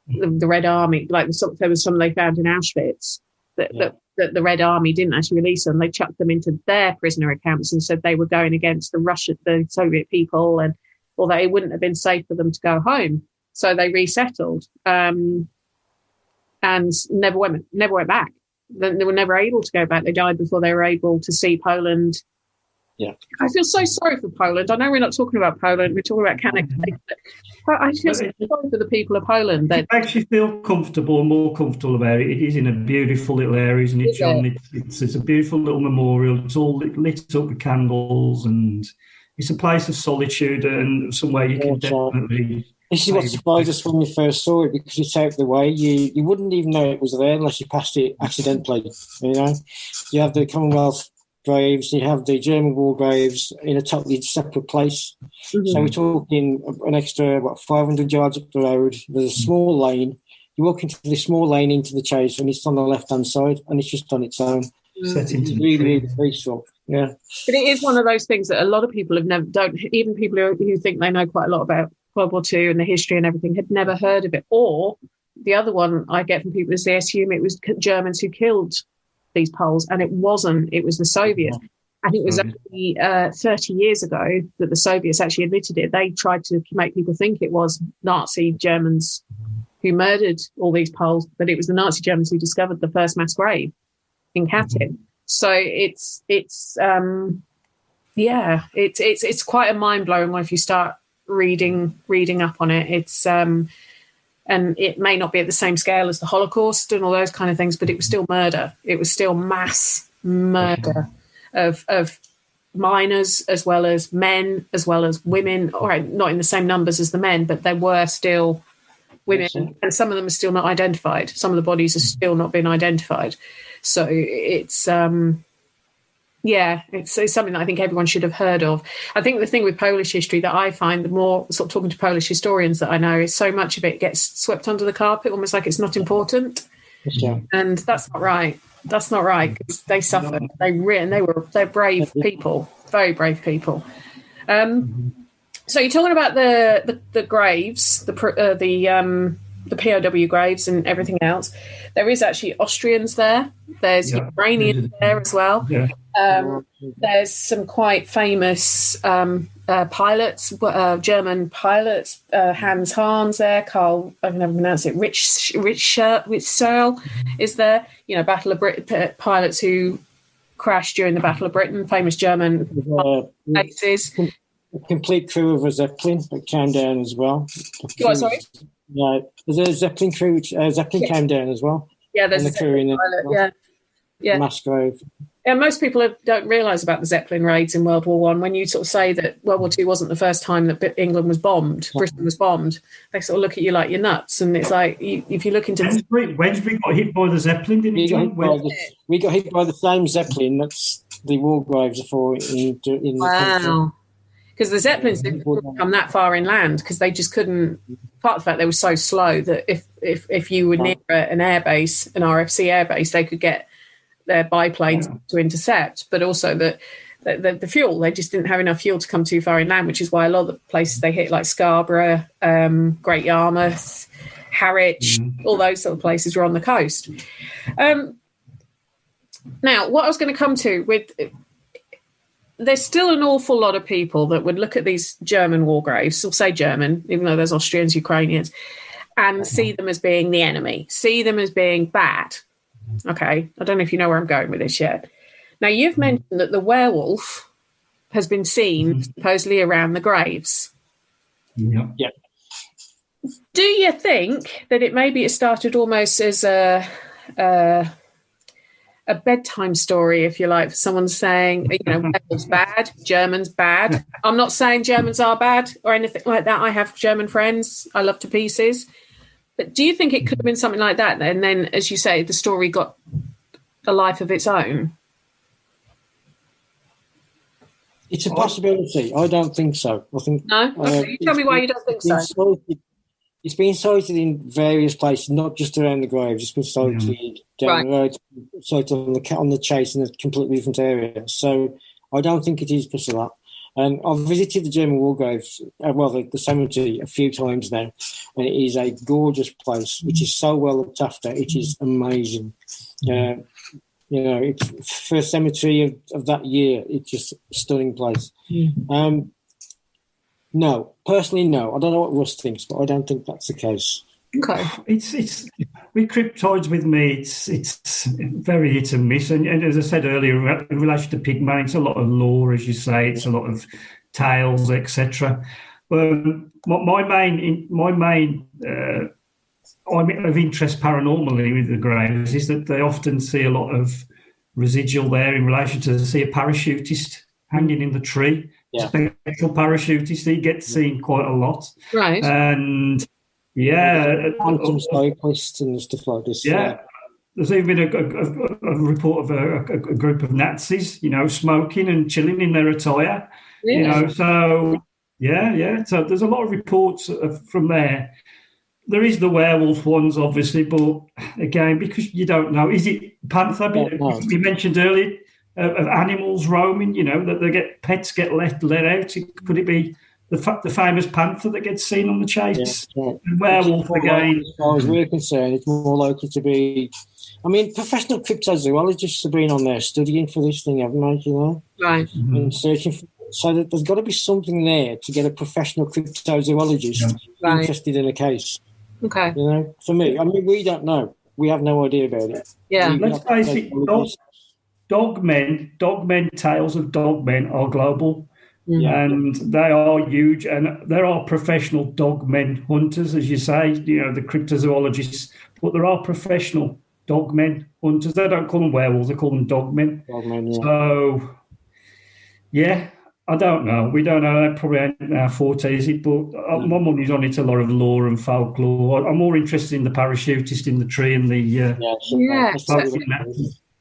the Red Army, like there was some they found in Auschwitz, that the Red Army didn't actually release them. They chucked them into their prisoner camps and said they were going against the Soviet people, and although it wouldn't have been safe for them to go home. So they resettled and never went back. They were never able to go back. They died before they were able to see Poland. Yeah, I feel so sorry for Poland. I know we're not talking about Poland. We're talking about Cannock Chase. But I feel so sorry for the people of Poland. It makes you feel more comfortable about it. It is in a beautiful little area, isn't it, John? It's a beautiful little memorial. It's all lit up with candles, and it's a place of solitude and somewhere you can definitely... This is what surprised us when we first saw it, because it's out of the way. You wouldn't even know it was there unless you passed it accidentally. You have the Commonwealth graves, you have the German war graves in a totally separate place. Mm-hmm. So we're talking an extra 500 yards up the road. There's a small lane. You walk into the small lane into the chase, and it's on the left-hand side, and it's just on its own. It's really peaceful. Yeah, but it is one of those things that a lot of people even people who think they know quite a lot about World War II and the history and everything had never heard of it. Or the other one I get from people is they assume it was Germans who killed these Poles, and it wasn't. It was the Soviets. And it was only 30 years ago that the Soviets actually admitted it. They tried to make people think it was Nazi Germans who murdered all these Poles, but it was the Nazi Germans who discovered the first mass grave in Katyn. So it's quite a mind blowing one if you start reading up on it. It's and it may not be at the same scale as the Holocaust and all those kind of things, but it was still murder. It was still mass murder of minors as well as men as well as women. All right, not in the same numbers as the men, but there were still women, and some of them are still not identified. Some of the bodies are still not been identified. So it's something that I think everyone should have heard of. I think the thing with Polish history that I find, the more sort of talking to Polish historians that I know, is so much of it gets swept under the carpet, almost like it's not important. Yeah. And that's not right. That's not right, because they suffered. They're brave people, very brave people. So you're talking about the graves, the POW graves and everything else. There is actually Austrians there. There's Ukrainians there as well. Yeah. There's some quite famous pilots, German pilots. Hans Hahn's there. Karl, I can never pronounce it. Rich Searle is there. Battle of Britain pilots who crashed during the Battle of Britain. Famous German bases. A complete crew of a Zeppelin that came down as well. Sorry. Yeah, there's a Zeppelin crew. Zeppelin came down as well. Yeah, there's a crew in pilot. Yeah. Mass grave. Yeah, most people don't realise about the Zeppelin raids in World War One. When you sort of say that World War Two wasn't the first time that England was bombed, Britain was bombed, they sort of look at you like you're nuts. And it's like, if you look into Wednesbury got hit by the Zeppelin, didn't he? We got hit by the same Zeppelin. That's the war graves are for in the country. Because the Zeppelins didn't come that far inland, because they just couldn't. Part of the fact they were so slow that if you were near an airbase, an RFC airbase, they could get their biplanes to intercept. But also the fuel, they just didn't have enough fuel to come too far inland, which is why a lot of the places they hit, like Scarborough, Great Yarmouth, Harwich, all those sort of places were on the coast. Now, what I was going to come to with. There's still an awful lot of people that would look at these German war graves, or say German, even though there's Austrians, Ukrainians, and see them as being the enemy, see them as being bad. Okay, I don't know if you know where I'm going with this yet. Now, you've mentioned that the werewolf has been seen supposedly around the graves. Yeah. Do you think that it maybe it started almost as a bedtime story, if you like, for someone saying, Wales bad, German's bad. I'm not saying Germans are bad or anything like that. I have German friends I love to pieces. But do you think it could have been something like that? And then, as you say, the story got a life of its own? It's a possibility. I don't think so. I think no. Okay. You tell me why you don't think so. It's been sighted in various places, not just around the graves. It's been sighted down the road, sighted on the chase in a completely different area. So I don't think it is because of that. And I've visited the German war graves, the cemetery, a few times now, and it is a gorgeous place, which is so well looked after. It is amazing. It's for a cemetery of that year. It's just a stunning place. No, personally, no. I don't know what Russ thinks, but I don't think that's the case. Okay, it's with cryptoids with me. It's very hit and miss, and as I said earlier, in relation to pigmen, it's a lot of lore, as you say. It's a lot of tales, etc. But my main of interest paranormally with the graves is that they often see a lot of residual there in relation to see a parachutist hanging in the tree. Yeah. Special parachutist, he gets seen quite a lot. Right. And quantum cyclists and stuff like this. Yeah. There's even been a report of a group of Nazis, smoking and chilling in their attire. Yeah. So there's a lot of reports from there. There is the werewolf ones, obviously, but again, because you don't know, is it panther? We mentioned earlier of animals roaming, that pets get let out. Could it be the famous panther that gets seen on the chase? Yeah. And werewolf again. As far as we're concerned, it's more likely to be. I mean, professional cryptozoologists have been on there studying for this thing, haven't they? Right. Mm-hmm. And searching for. So that there's got to be something there to get a professional cryptozoologist interested in a case. Okay. For me, I mean, we don't know. We have no idea about it. Yeah. Let's face it, dogmen, tales of dogmen are global. And they are huge. And there are professional dogmen hunters, as you say, the cryptozoologists. But there are professional dogmen hunters. They don't call them werewolves, they call them dogmen. So, I don't know. We don't know. That probably ain't our forte, is it? But my money's on it. A lot of lore and folklore. I'm more interested in the parachutist in the tree and the.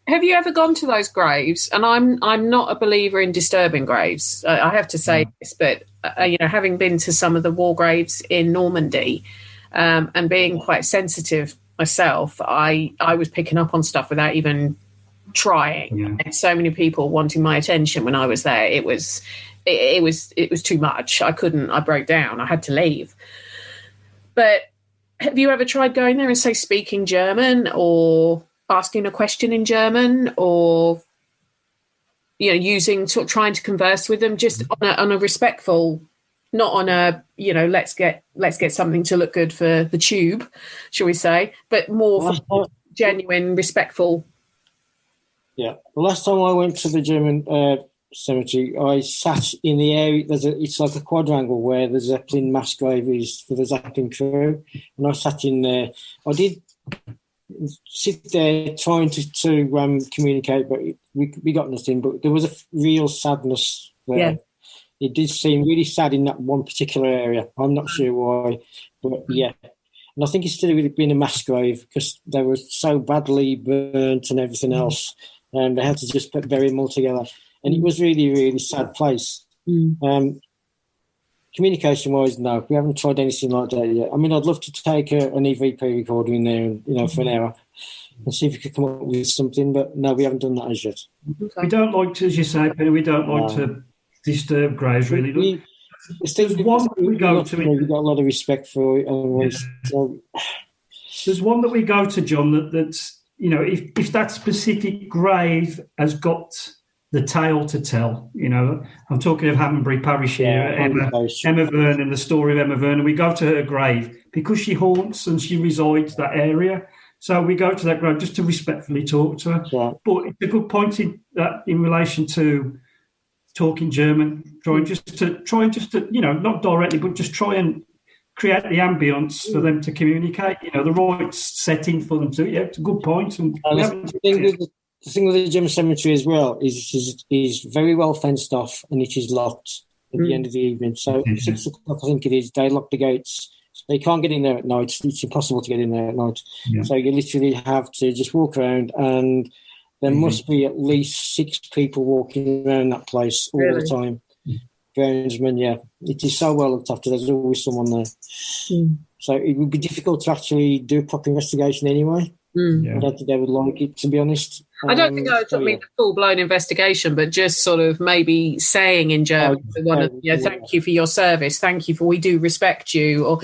Have you ever gone to those graves? And I'm not a believer in disturbing graves. I have to say this, but having been to some of the war graves in Normandy, and being quite sensitive myself, I was picking up on stuff without even trying. Yeah. And so many people wanting my attention when I was there. It was too much. I couldn't. I broke down. I had to leave. But have you ever tried going there and say speaking German or asking a question in German or trying to converse with them just on a respectful, not on a let's get something to look good for the tube, shall we say, but more for genuine, respectful. Yeah. The last time I went to the German cemetery, I sat in the area. It's like a quadrangle where the Zeppelin mass grave is for the Zeppelin crew, and I sat in there. I did sit there trying to communicate, but we got nothing. But there was a real sadness there. Yeah. It did seem really sad in that one particular area. I'm not sure why, but yeah. And I think it's to do with it being a mass grave because they were so badly burnt and everything else. And they had to just bury them all together. And it was really, really sad place. Communication-wise, no. We haven't tried anything like that yet. I mean, I'd love to take an EVP recorder in there, and, for an hour and see if we could come up with something. But, no, we haven't done that as yet. We don't like to, as you say, Penny, we don't like to disturb graves, really. There's one that we go to. We've got a lot of respect for it. There's one that we go to, John, that's, if that specific grave has got the tale to tell, I'm talking of Hammonbury Parish here, Emma Vernon, the story of Emma Vernon. We go to her grave because she haunts and she resides that area. So we go to that grave just to respectfully talk to her. Yeah. But it's a good point in relation to talking German, trying just to not directly, but just try and create the ambience for them to communicate, the right setting for them to. Yeah, it's a good point. And the the thing with the German cemetery as well is very well fenced off, and it is locked at the end of the evening. So 6 o'clock, I think it is, they lock the gates. So you can't get in there at night. It's impossible to get in there at night. Yeah. So you literally have to just walk around, and there must be at least 6 people walking around that place all the time. Groundsmen, yeah. It is so well looked after. There's always someone there. So it would be difficult to actually do a proper investigation anyway. I don't think they would like it, to be honest. I don't think I mean a full-blown investigation, but just sort of maybe saying in German, thank you for your service, thank you for, we do respect you, or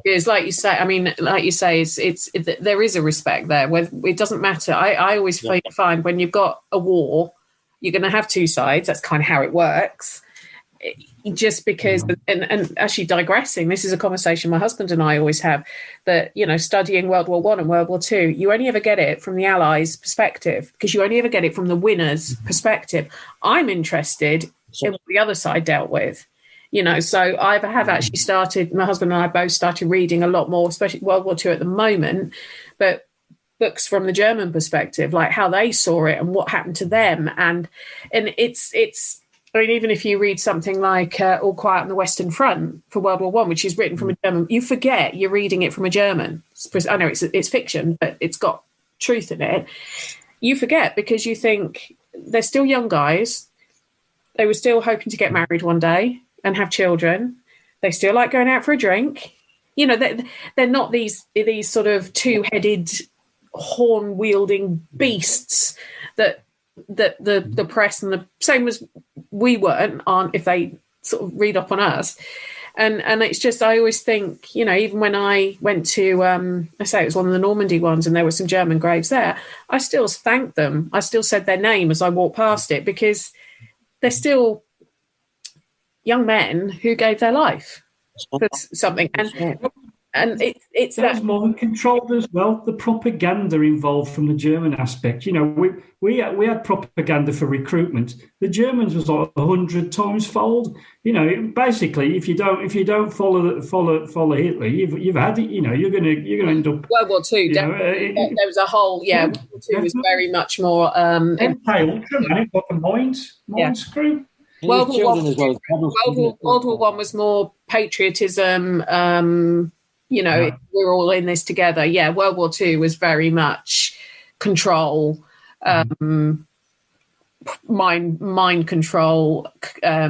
because, like you say, it's there is a respect there. Where it doesn't matter. I always find when you've got a war, you're going to have 2 sides. That's kind of how it works. Just because, and actually digressing, this is a conversation my husband and I always have, that, studying World War I and World War II, you only ever get it from the Allies' perspective, because you only ever get it from the winner's perspective. I'm interested in what the other side dealt with, so I have actually started, my husband and I both started reading a lot more, especially World War II at the moment, but books from the German perspective, like how they saw it and what happened to them. And it's I mean, even if you read something like All Quiet on the Western Front for World War I, which is written from a German, you forget you're reading it from a German. I know it's fiction, but it's got truth in it. You forget because you think they're still young guys. They were still hoping to get married one day and have children. They still like going out for a drink. They're not these sort of 2-headed, horn-wielding beasts that the press and the same as we aren't if they sort of read up on us, and it's just, I always think, even when I went to I say it was one of the Normandy ones and there were some German graves there, I still thanked them. I still said their name as I walked past it, because they're still young men who gave their life for something, and it's that was more controlled as well. The propaganda involved from the German aspect. We had propaganda for recruitment. The Germans was like 100 times fold. Basically, if you don't follow Hitler, you've had it. You're gonna end up. World War II. There was a whole World War II was very much more. Ultra, man, it got the mind screw. World War I was more patriotism. We're all in this together. Yeah, World War II was very much control, mind control. I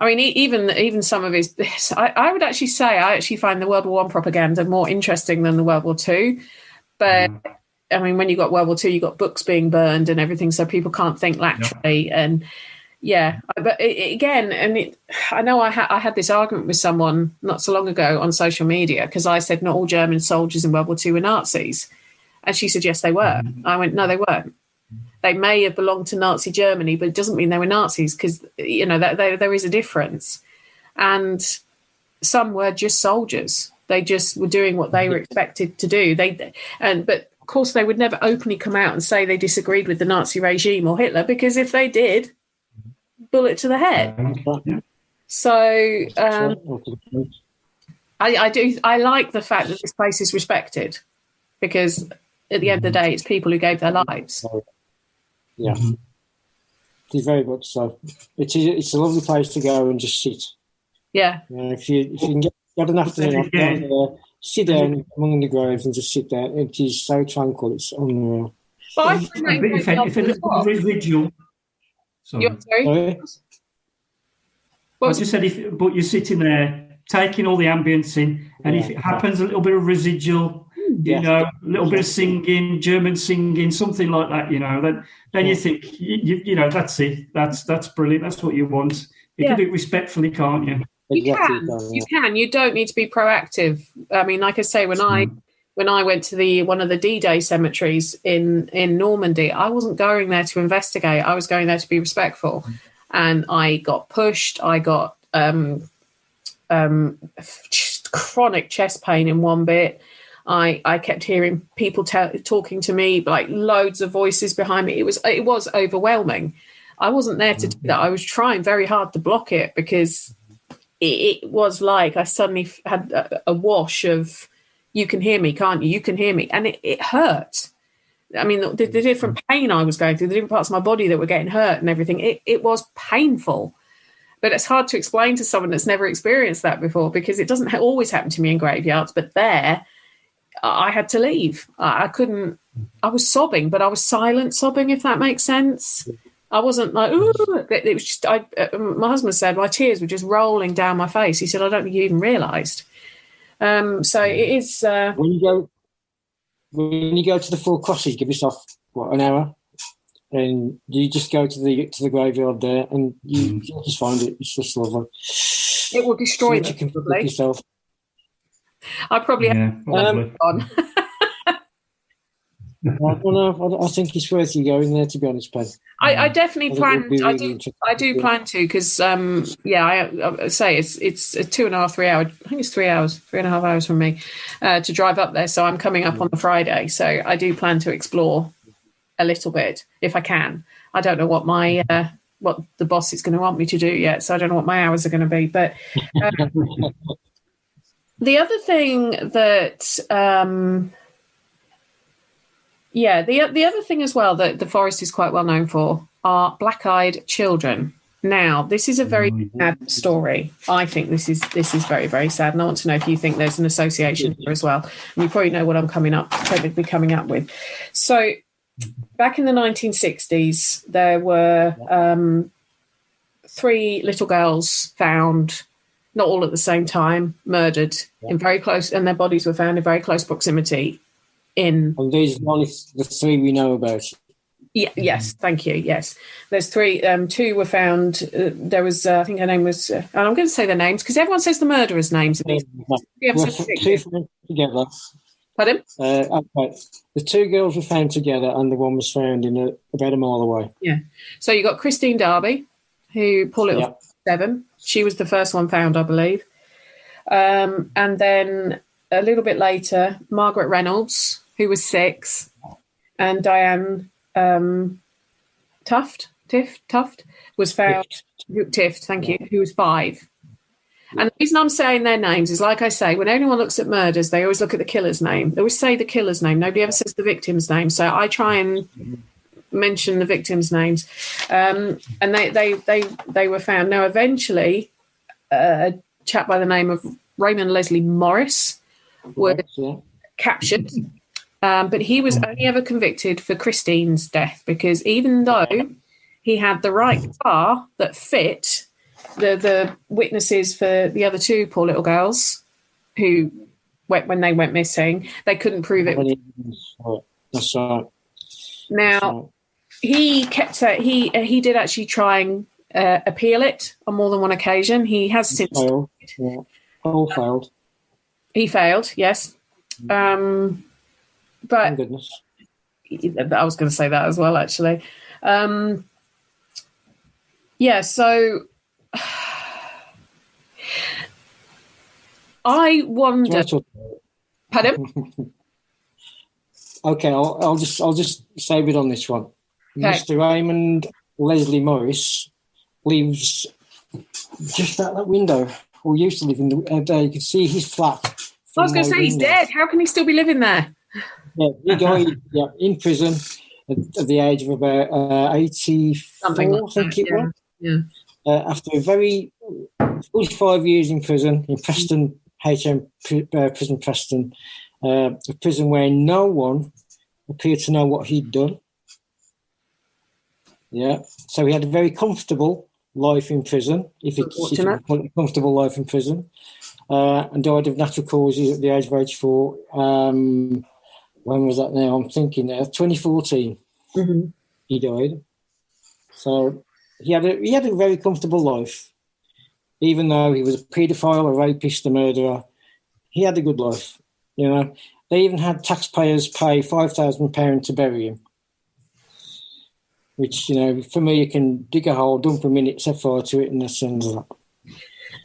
mean, even some of his. I would actually say I actually find the World War I propaganda more interesting than the World War II. But I mean, when you got World War II, you got books being burned and everything, so people can't think laterally and. Yeah, but I know I had this argument with someone not so long ago on social media, because I said not all German soldiers in World War II were Nazis. And she said, yes, they were. I went, no, they weren't. They may have belonged to Nazi Germany, but it doesn't mean they were Nazis, because, there is a difference. And some were just soldiers. They just were doing what they were expected to do. But of course, they would never openly come out and say they disagreed with the Nazi regime or Hitler, because if they did, bullet to the head. So I like the fact that this place is respected, because at the end of the day, it's people who gave their lives. Yeah, it is very much so. It's a lovely place to go and just sit. Yeah. If you can get an afternoon off down there, sit down among the graves and just sit there. It is so tranquil. It's unreal. But I find if it's residual. Sorry. I just said, but you're sitting there taking all the ambience in, and if it happens, a little bit of residual, a little bit of singing, German singing, something like that, then you think, that's it, that's brilliant, that's what you want. You can do it respectfully, can't you? You can. You don't need to be proactive. I mean, like I say, when I went to one of the D-Day cemeteries in Normandy, I wasn't going there to investigate. I was going there to be respectful. And I got pushed. I got chronic chest pain in one bit. I kept hearing people talking to me, like loads of voices behind me. It was overwhelming. I wasn't there to do that. I was trying very hard to block it, because it was like I suddenly had a wash of, you can hear me, can't you? You can hear me. And it hurt. I mean, the different pain I was going through, the different parts of my body that were getting hurt and everything, it was painful. But it's hard to explain to someone that's never experienced that before, because it doesn't always happen to me in graveyards. But there, I had to leave. I couldn't. I was sobbing, but I was silent sobbing, if that makes sense. I wasn't like, ooh. It was just, my husband said my tears were just rolling down my face. He said, I don't think you even realised. So it is. When you go to the Four Crosses, give yourself, an hour? And you just go to the graveyard there, and you just find it. It's just lovely. It will destroy you can probably. Yourself. I probably have on. I think it's worth you going there, to be honest, Ben. I definitely plan. I do plan to, because I say it's a 2.5, 3 hour. I think it's 3 hours, 3.5 hours from me to drive up there. So I'm coming up on the Friday. So I do plan to explore a little bit if I can. I don't know what my what the boss is going to want me to do yet, so I don't know what my hours are going to be. But the other thing that the other thing as well that the forest is quite well known for are black-eyed children. Now, this is a very sad story. I think this is very, very sad, and I want to know if you think there's an association here as well. And you probably know what I'm coming up with. So, back in the 1960s, there were 3 little girls found, not all at the same time, murdered in very close, and their bodies were found in very close proximity. And these are only the 3 we know about. Yeah, yes, thank you. Yes, there's 3. 2 were found. There was, I think her name was. And I'm going to say their names because everyone says the murderers' names. Two found together. Pardon? Okay. The 2 girls were found together, and the one was found about a mile away. Yeah. So you got Christine Darby, who poor little 7. She was the first one found, I believe. And then a little bit later, Margaret Reynolds, who was 6, and Diane Tuft was found. Tift, thank you, who was 5. And the reason I'm saying their names is, like I say, when anyone looks at murders, they always look at the killer's name. They always say the killer's name. Nobody ever says the victim's name. So I try and mention the victims' names. And they were found. Now, eventually, a chap by the name of Raymond Leslie Morris was captured. But he was only ever convicted for Christine's death, because even though he had the right car that fit the witnesses for the other 2 poor little girls who, when they went missing, they couldn't prove it. That's right. Now, he kept he did actually try and appeal it on more than one occasion. He has since failed. Yeah. All failed. He failed, yes. But thank goodness. I was going to say that as well, actually. So I wonder. Pardon? Okay, I'll just save it on this one. Okay. Mr. Raymond Leslie Morris lives just out that window, or used to live in there. You can see his flat. I was going to say he's dead. How can he still be living there? Yeah, he died in prison at the age of about 84, I think it was. Yeah. After a very 45 years in prison, in Preston, HM Prison Preston, a prison where no one appeared to know what he'd done. Yeah, so he had a very comfortable life in prison, if you call it a comfortable life in prison, and died of natural causes at the age of 84. When was that now? I'm thinking now, 2014 he died. So he had a very comfortable life. Even though he was a paedophile, a rapist, a murderer, he had a good life. You know, they even had taxpayers pay £5,000 to bury him. Which, you know, for me, you can dig a hole, dump a minute, set fire to it, and that ends that.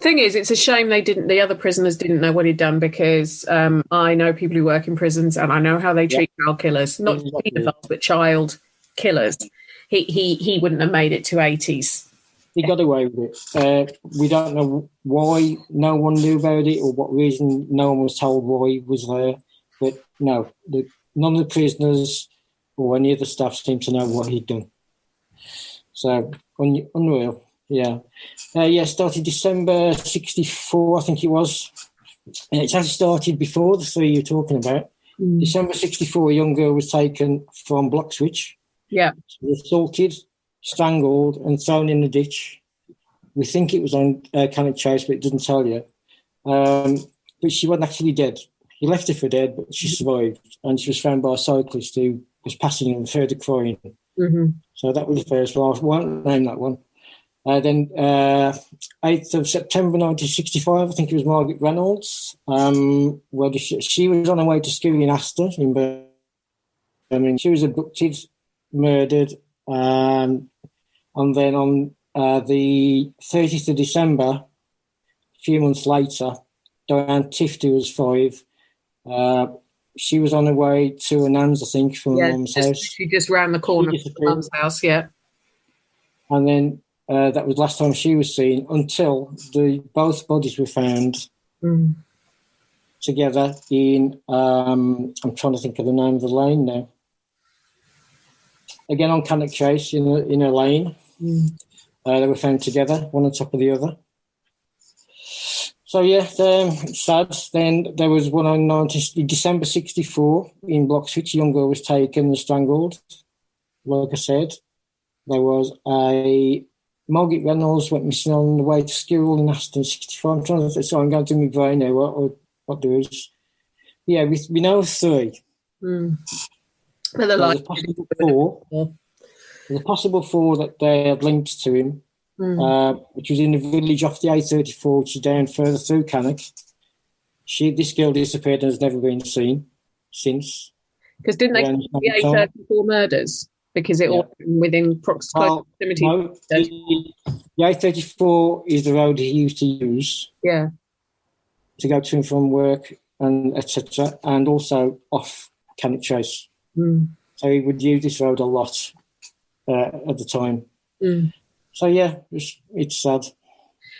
Thing is, it's a shame the other prisoners didn't know what he'd done, because I know people who work in prisons, and I know how they treat child killers, not paedophiles, but child killers. He wouldn't have made it to 80s. He got away with it. We don't know why no one knew about it, or what reason no one was told why he was there. But no, none of the prisoners or any of the staff seemed to know what he'd done. So, unreal. Yeah. Started December 64, I think it was. And it actually started before the three you're talking about. December 64, a young girl was taken from Bloxwich. Yeah. She was assaulted, strangled, and thrown in the ditch. We think it was on Cannock Chase, but it doesn't tell you. But she wasn't actually dead. He left her for dead, but she survived. And she was found by a cyclist who was passing and heard her crying. Mm-hmm. So that was the first one. I won't name that one. Then 8th of September 1965, I think it was Margaret Reynolds. She was on her way to school in Aston in Birmingham. She was abducted, murdered, and then on the 30th of December, a few months later, Diane Tift, who was 5, she was on her way to her nan's, I think, from her mum's house. She just round the corner from her mum's house, yeah. And then that was the last time she was seen until both bodies were found together in, I'm trying to think of the name of the lane now. Again, on Cannock Chase in a lane. They were found together, one on top of the other. So, it's sad. Then there was one on December 64 in Bloxwich. A young girl was taken and strangled. Like I said, there was a Margaret Reynolds went missing on the way to school in Aston 65. I'm trying to think, so I'm going to my brain now what there is. Yeah, we know of 3. There's a possible 4 that they had linked to him, which was in a village off the A34, which is down further through Cannock. This girl disappeared and has never been seen since. Because didn't they call the A34 murders? Because it all happened within proximity. No, the A34 is the road he used to use. Yeah. To go to and from work and etc. And also off Cannock Chase. So he would use this road a lot at the time. So it's sad.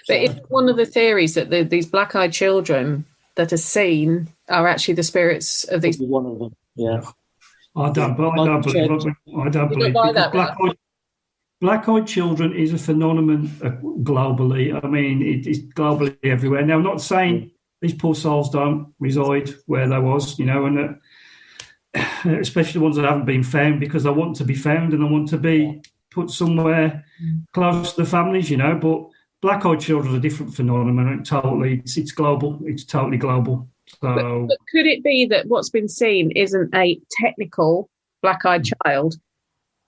But it's one of the theories that these black-eyed children that are seen are actually the spirits of these. One of them, yeah. I don't believe that. Black-eyed children is a phenomenon globally. I mean, it is globally everywhere. Now, I'm not saying these poor souls don't reside where they was, and especially the ones that haven't been found, because they want to be found and they want to be put somewhere close to the families, But black-eyed children are a different phenomenon. It's global. It's totally global. So, but could it be that what's been seen isn't a technical black-eyed child,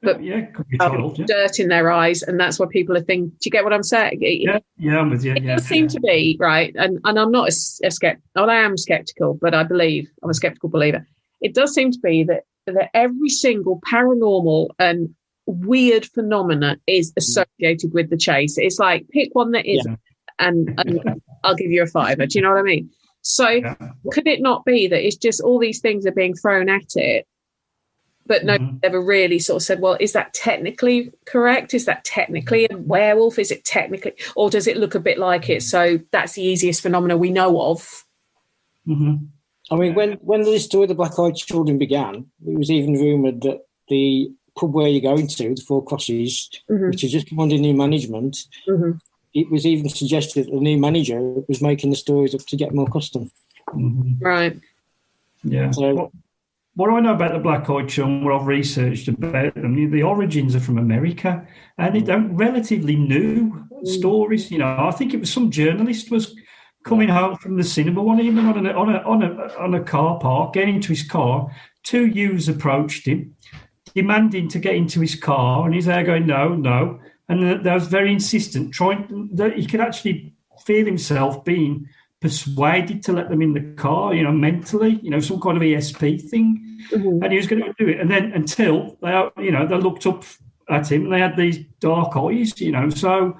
but could be child, dirt in their eyes, and that's what people are thinking? Do you get what I'm saying? I'm with you. It does seem to be, right, and I'm not a skeptic. Well, I am skeptical, but I'm a skeptical believer. It does seem to be that every single paranormal and weird phenomena is associated with the chase. It's like, pick one that isn't, and I'll give you a $5. Do you know what I mean? So could it not be that it's just all these things are being thrown at it, but nobody's ever really sort of said, well, is that technically correct? Is that technically a werewolf? Is it technically, or does it look a bit like it? So that's the easiest phenomena we know of. I mean, when the story of the black-eyed children began, it was even rumoured that the pub where you're going to, the Four Crosses, which has just come under new management, it was even suggested that the new manager was making the stories up to get more custom. Right. Yeah. So, what I know about the black-eyed children, what I've researched about them, the origins are from America, and they're relatively new stories. I think it was some journalist was coming home from the cinema one evening on a car park, getting into his car. 2 youths approached him, demanding to get into his car, and he's there going, no. And they was very insistent, trying that he could actually feel himself being persuaded to let them in the car, mentally, some kind of ESP thing, and he was going to do it. And then until they looked up at him and they had these dark eyes, So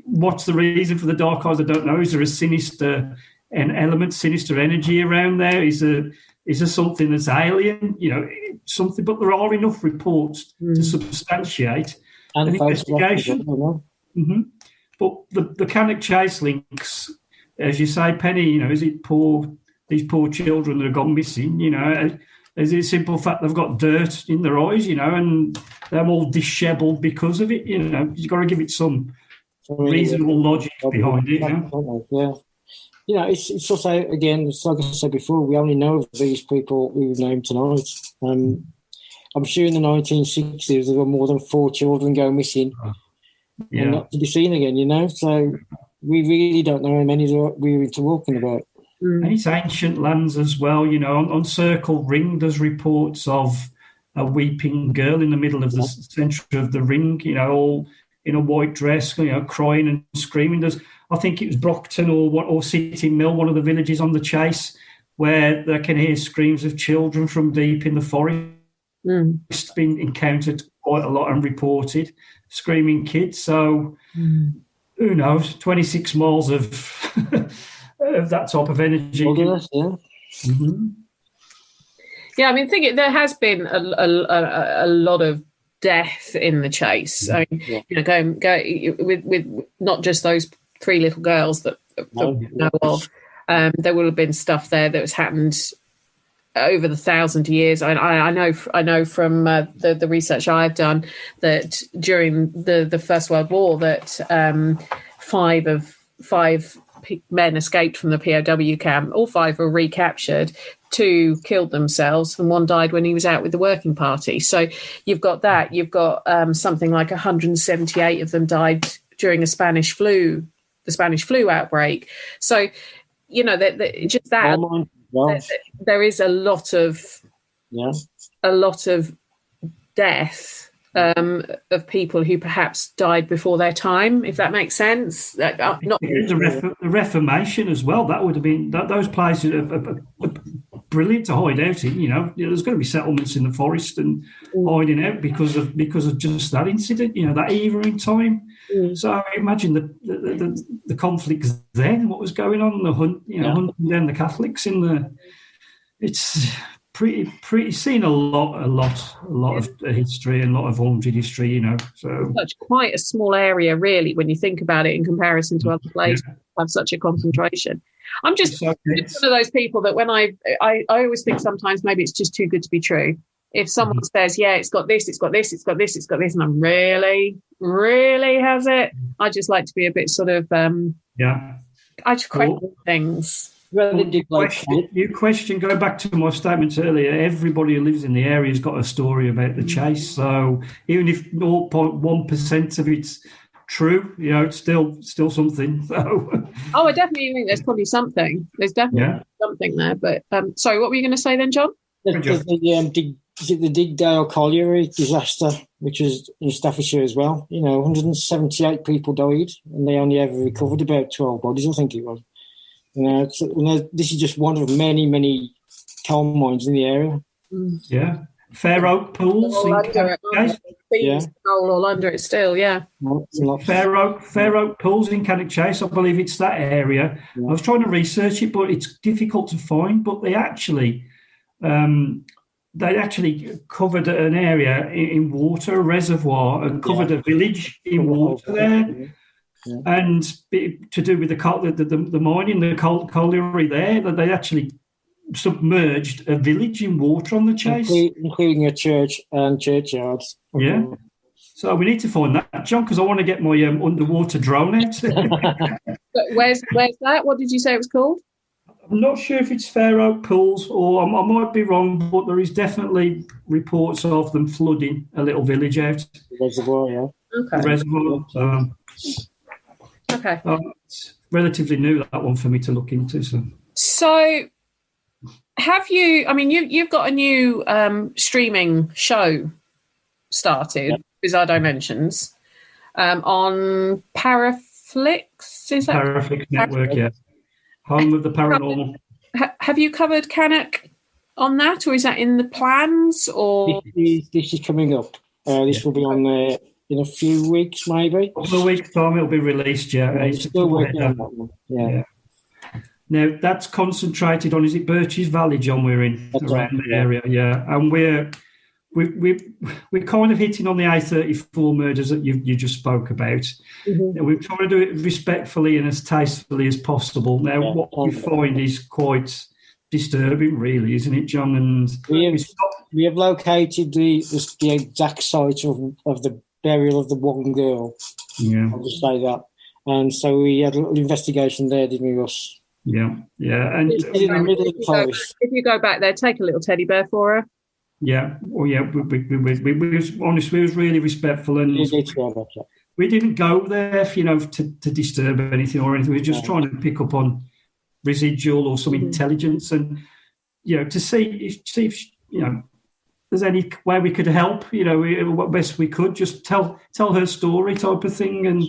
what's the reason for the dark eyes? I don't know. Is there a sinister sinister energy around there? Is there something that's alien? Something. But there are enough reports to substantiate an investigation. But the Cannock Chase links, as you say, Penny, is it these poor children that have gone missing, Is it a simple fact they've got dirt in their eyes, and they're all dishevelled because of it? You've got to give it some reasonable logic behind it. Yeah. It's also, again, it's like I said before, we only know of these people we've named tonight. I'm sure in the 1960s there were more than 4 children go missing and not to be seen again, So we really don't know how many we're talking about. And it's ancient lands as well, On Circle Ring, there's reports of a weeping girl in the middle of the centre of the ring, all in a white dress, crying and screaming. I think it was Brockton or Sitting Mill, one of the villages on the Chase, where they can hear screams of children from deep in the forest. It's been encountered quite a lot and reported, screaming kids. So who knows? 26 miles of that type of energy. Yeah, I mean, there has been a lot of death in the Chase. I mean, going with not just those 3 little girls that we know of. There would have been stuff there that has happened over the 1,000 years. I know from the research I've done that during the First World War that 5 men escaped from the POW camp. All 5 were recaptured. 2 killed themselves, and 1 died when he was out with the working party. So you've got that. You've got something like 178 of them died during the Spanish flu outbreak. So, just that there is a lot of death of people who perhaps died before their time, if that makes sense. The Reformation as well. That would have been those places are brilliant to hide out in. There's going to be settlements in the forest and hiding out because of just that incident. That era in time. So I imagine the conflicts then. What was going on? The hunt, hunting down the Catholics in the. It's pretty seen a lot of history and a lot of haunted history, So such quite a small area, really, when you think about it in comparison to other places have such a concentration. I'm just one of those people that when I always think sometimes maybe it's just too good to be true. If someone says, yeah, it's got this, it's got this, it's got this, it's got this, and I'm really has it, I just like to be a bit sort of I just question things. Your question, going back to my statements earlier, everybody who lives in the area has got a story about the Chase. So even if 0.1% of it's true, it's still something. So. I definitely think there's probably something. There's definitely something there. But sorry, what were you going to say then, John? There's the Digdale Colliery disaster, which was in Staffordshire as well. 178 people died, and they only ever recovered about 12 bodies, I think it was. This is just one of many, many coal mines in the area. Yeah. Fair Oak Pools. All under it still, yeah. Fair Oak Pools in Cannock Chase, I believe it's that area. Yeah. I was trying to research it, but it's difficult to find. But they actually covered an area in water, a reservoir, and covered a village in water there. Yeah. And to do with the mining, the colliery there, that they actually submerged a village in water on the Chase, including a church and churchyards. Yeah. So we need to find that, John, because I want to get my underwater drone out. Where's that? What did you say it was called? I'm not sure if it's Fair Oak Pools, or I might be wrong, but there is definitely reports of them flooding a little village out. The reservoir, yeah. Okay. The reservoir. Okay. It's relatively new, that one, for me to look into. So have you, I mean, you've got a new streaming show started, Bizarre Dimensions, on Paraflix, is that? Paraflix Network, yeah. Home of the Paranormal. Have you covered Cannock on that, or is that in the plans? Or This is coming up. This will be on there in a few weeks, maybe. A week's time it'll be released, yeah. It's still working on that one. Yeah. Now, that's concentrated on, is it Birches Valley, John, we're in? That's around the area, yeah. And we're kind of hitting on the A34 murders that you just spoke about. Mm-hmm. We're trying to do it respectfully and as tastefully as possible. Now, what we find is quite disturbing, really, isn't it, John? And we have located the exact site of the burial of the one girl. Yeah. I'll just say that. And so we had a little investigation there, didn't we, Russ? Yeah. And in the middle of the forest. If you go back there, take a little teddy bear for her. Yeah. Oh, yeah. We was honestly, we was really respectful, and we didn't go there, to disturb anything or anything. We were just trying to pick up on residual or some intelligence, and to see if there's any way we could help. What best we could, just tell her story, type of thing. And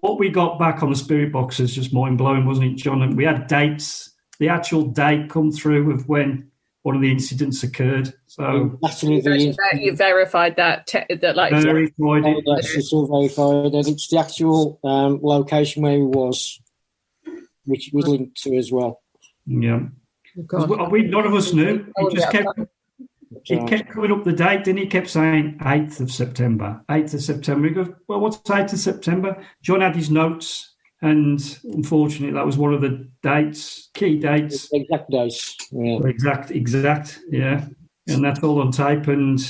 what we got back on the spirit box is just mind blowing, wasn't it, John? And we had dates, the actual date come through of when one of the incidents occurred. So absolutely, you verified that. Verified it. It's all verified, and it's the actual location where he was, which was linked to as well. Yeah, none of us knew. He kept coming up the date, then he kept saying 8th of September. 8th of September. He goes, well, what's 8th of September? John had his notes, and unfortunately that was one of the dates, key dates. Exact dates. Yeah. Exact, yeah. And that's all on tape, and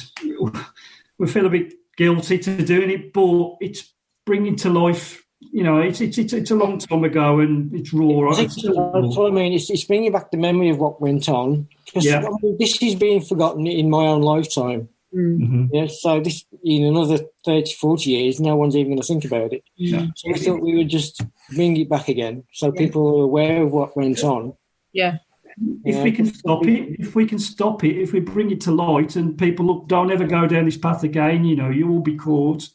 we feel a bit guilty to doing it, but it's bringing to life, it's a long time ago, and it's raw. That's what I mean. It's bringing back the memory of what went on. Because this is being forgotten in my own lifetime. Mm-hmm. Yeah, so this in another 30, 40 years, no one's even going to think about it. Yeah. So I thought we would just bring it back again, so people are aware of what went on. Yeah. If we can stop it, if we bring it to light, and people look, don't ever go down this path again. You will be caught,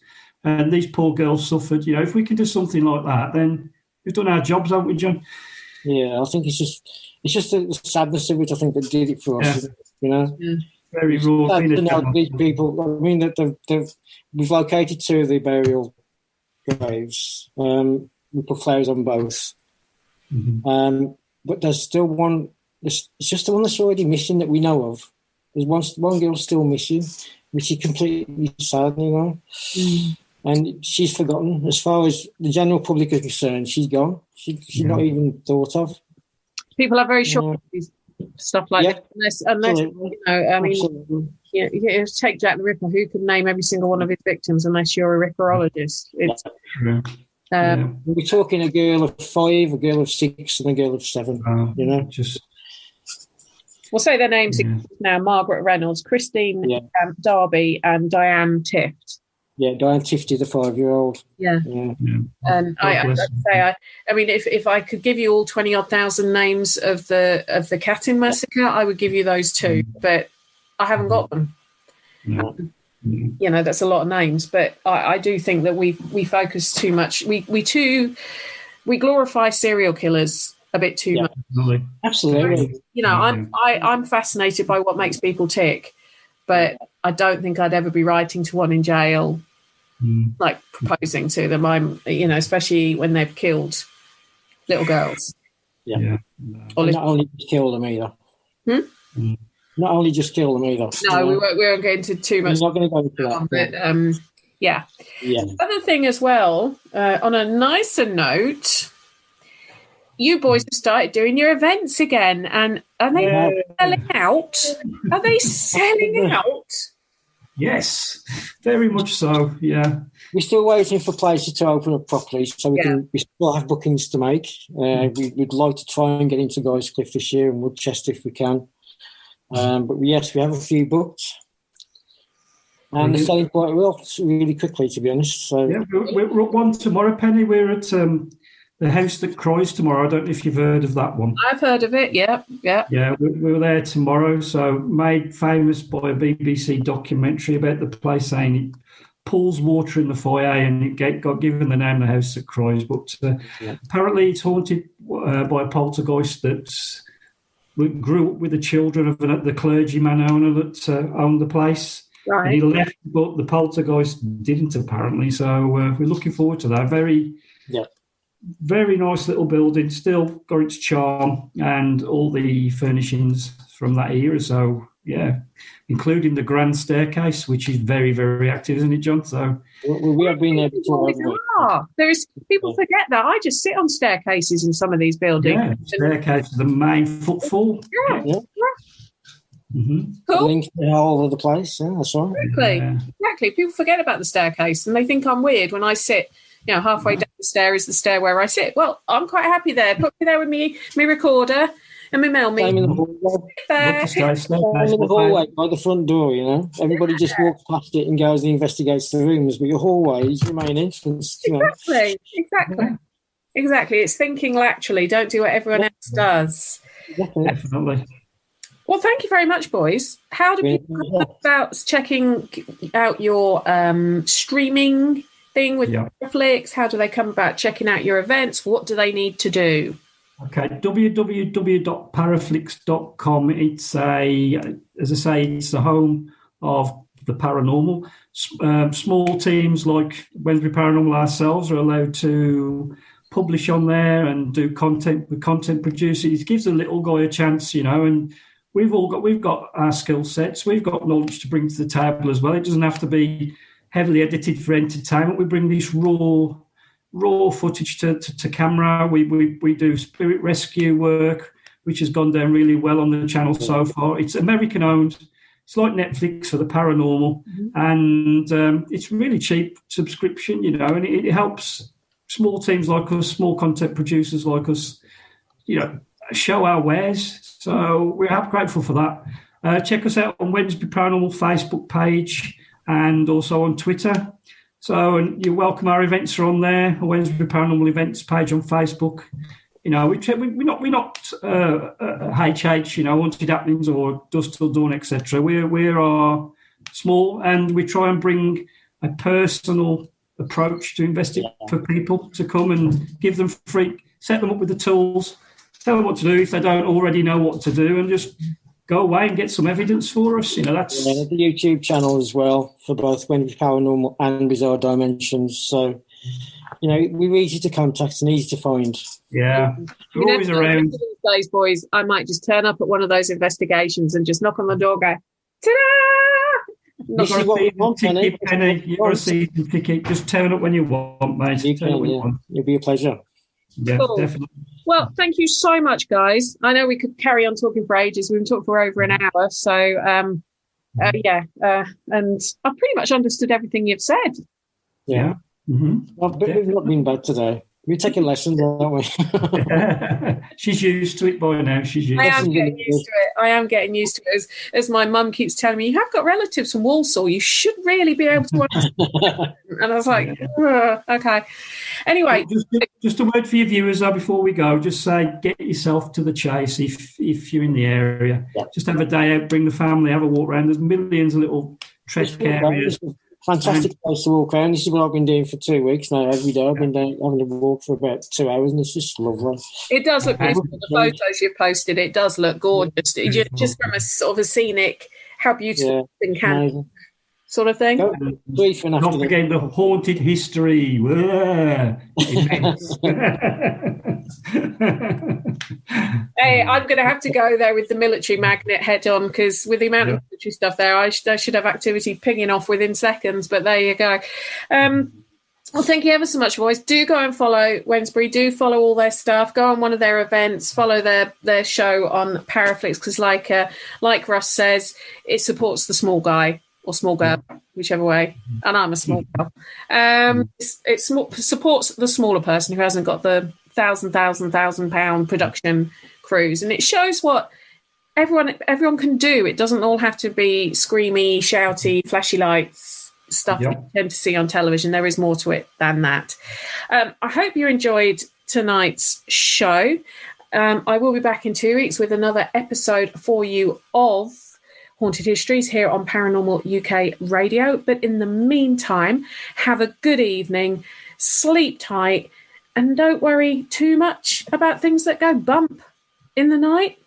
and these poor girls suffered. If we can do something like that, then we've done our jobs, haven't we, John? Yeah, I think it's just the sadness of it, I think, that did it for us, Yeah. Very raw. These people, I mean, that we've located two of the burial graves. We put flowers on both. Mm-hmm. But there's still one, it's just the one that's already missing that we know of. There's one girl still missing, which is completely saddening. And she's forgotten. As far as the general public is concerned, she's gone. She's not even thought of. People are very shocked at stuff like this, unless take Jack the Ripper. Who can name every single one of his victims unless you're a Ripperologist? We're talking a girl of 5, a girl of 6, and a girl of 7. We'll say their names now: Margaret Reynolds, Christine Darby, and Diane Tift. Yeah, Diane Tifty, the 5-year-old. Yeah. And I mean, if I could give you all 20,000 names of the Catton massacre, I would give you those two, but I haven't got them. No. That's a lot of names, but I do think that we focus too much. We glorify serial killers a bit too much. Absolutely. I'm fascinated by what makes people tick, but I don't think I'd ever be writing to one in jail, like proposing to them. Especially when they've killed little girls. Or not only just kill them either. Not only just kill them either. No, we won't get into too much. We're not going to go into that. But Other thing as well, on a nicer note, you boys have started doing your events again, and are they selling out? Are they selling out? Yes, very much so. Yeah, we're still waiting for places to open up properly, so we still have bookings to make. We'd like to try and get into Guys Cliff this year and Woodchester if we can. But yes, we have a few booked, and they're selling quite well, really quickly, to be honest. So we're at one tomorrow, Penny. We're at the House That Cries tomorrow. I don't know if you've heard of that one. I've heard of it, yeah. Yeah, we're there tomorrow. So made famous by a BBC documentary about the place, saying it pulls water in the foyer, and it got given the name the House That Cries. But apparently it's haunted by a poltergeist that grew up with the children of the clergyman owner that owned the place. Right. And he left, but the poltergeist didn't, apparently. So we're looking forward to that. Very nice little building, still got its charm and all the furnishings from that era. So yeah, including the grand staircase, which is very, very active, isn't it, John? So we have been there before, haven't we? There's people forget that. I just sit on staircases in some of these buildings. Yeah, staircase is the main footfall. Yeah. Mm-hmm. Cool. Link all over the place. Yeah, that's right. Exactly. People forget about the staircase and they think I'm weird when I sit. Halfway down the stair is the stair where I sit. Well, I'm quite happy there. Put me there with me recorder and my mail me. I'm in the hallway by the front door, Everybody just walks past it and goes and investigates the rooms, but your hallway is your main entrance. Exactly. It's thinking laterally. Don't do what everyone else does. Definitely. Well, thank you very much, boys. How do people go about checking out your streaming thing with Netflix? How do they come about checking out your events? What do they need to do? Okay, www.paraflix.com. It's as I say, it's the home of the paranormal. Small teams like Wednesbury Paranormal ourselves are allowed to publish on there and do content with content producers. It gives a little guy a chance, and we've got our skill sets. We've got knowledge to bring to the table as well. It doesn't have to be heavily edited for entertainment. We bring this raw footage to camera. We do spirit rescue work, which has gone down really well on the channel so far. It's American owned. It's like Netflix for the paranormal, and it's really cheap subscription, and it helps small teams like us, small content producers like us, show our wares. So we're grateful for that. Check us out on Wednesbury Paranormal Facebook page and also on Twitter. So you're welcome. Our events are on there. A Wednesbury Paranormal events page on Facebook. We're not HH, Haunted Happenings or Dusk Till Dawn, etc. We are small, and we try and bring a personal approach to investing for people to come and give them free, set them up with the tools, tell them what to do if they don't already know what to do, and just go away and get some evidence for us. That's the YouTube channel as well for both Wednesbury Paranormal and Bizarre Dimensions. So, we're easy to contact and easy to find. Yeah, we're always around. These days, boys, I might just turn up at one of those investigations and just knock on the door, go, ta-da! You've got a season ticket. Just turn up when you want, mate. It'll be a pleasure. Yeah, cool. Definitely. Well, thank you so much, guys. I know we could carry on talking for ages. We've been talking for over an hour. So, and I've pretty much understood everything you've said. Yeah. Mm-hmm. Well, but we've not been bad today. We're taking lessons, aren't we? She's used to it by now. I am getting used to it. As my mum keeps telling me, you have got relatives from Walsall. You should really be able to understand. And I was like, okay. Anyway. Just a word for your viewers, though, before we go. Just say, get yourself to the Chase if you're in the area. Yeah. Just have a day out, bring the family, have a walk around. There's millions of little trek areas. Fantastic place to walk around. This is what I've been doing for 2 weeks now. Every day I've been having a walk for about 2 hours, and it's just lovely. It does look beautiful. The photos you've posted, it does look gorgeous. Just from a sort of a scenic, how beautiful it can sort of thing. Not forgetting the haunted history. Hey, I'm going to have to go there with the military magnet head on, because with the amount of military stuff there, I should have activity pinging off within seconds. But there you go. Well, thank you ever so much, boys. Do go and follow Wednesbury. Do follow all their stuff. Go on one of their events. Follow their show on Paraflix, because like Russ says, it supports the small guy or small girl, whichever way. And I'm a small girl. It supports the smaller person who hasn't got the £1,000 production crews, and it shows what everyone can do. It doesn't all have to be screamy, shouty, flashy lights stuff you tend to see on television. There is more to it than that. I hope you enjoyed tonight's show. I will be back in 2 weeks with another episode for you of Haunted Histories here on Paranormal UK Radio. But in the meantime, have a good evening, sleep tight, and don't worry too much about things that go bump in the night.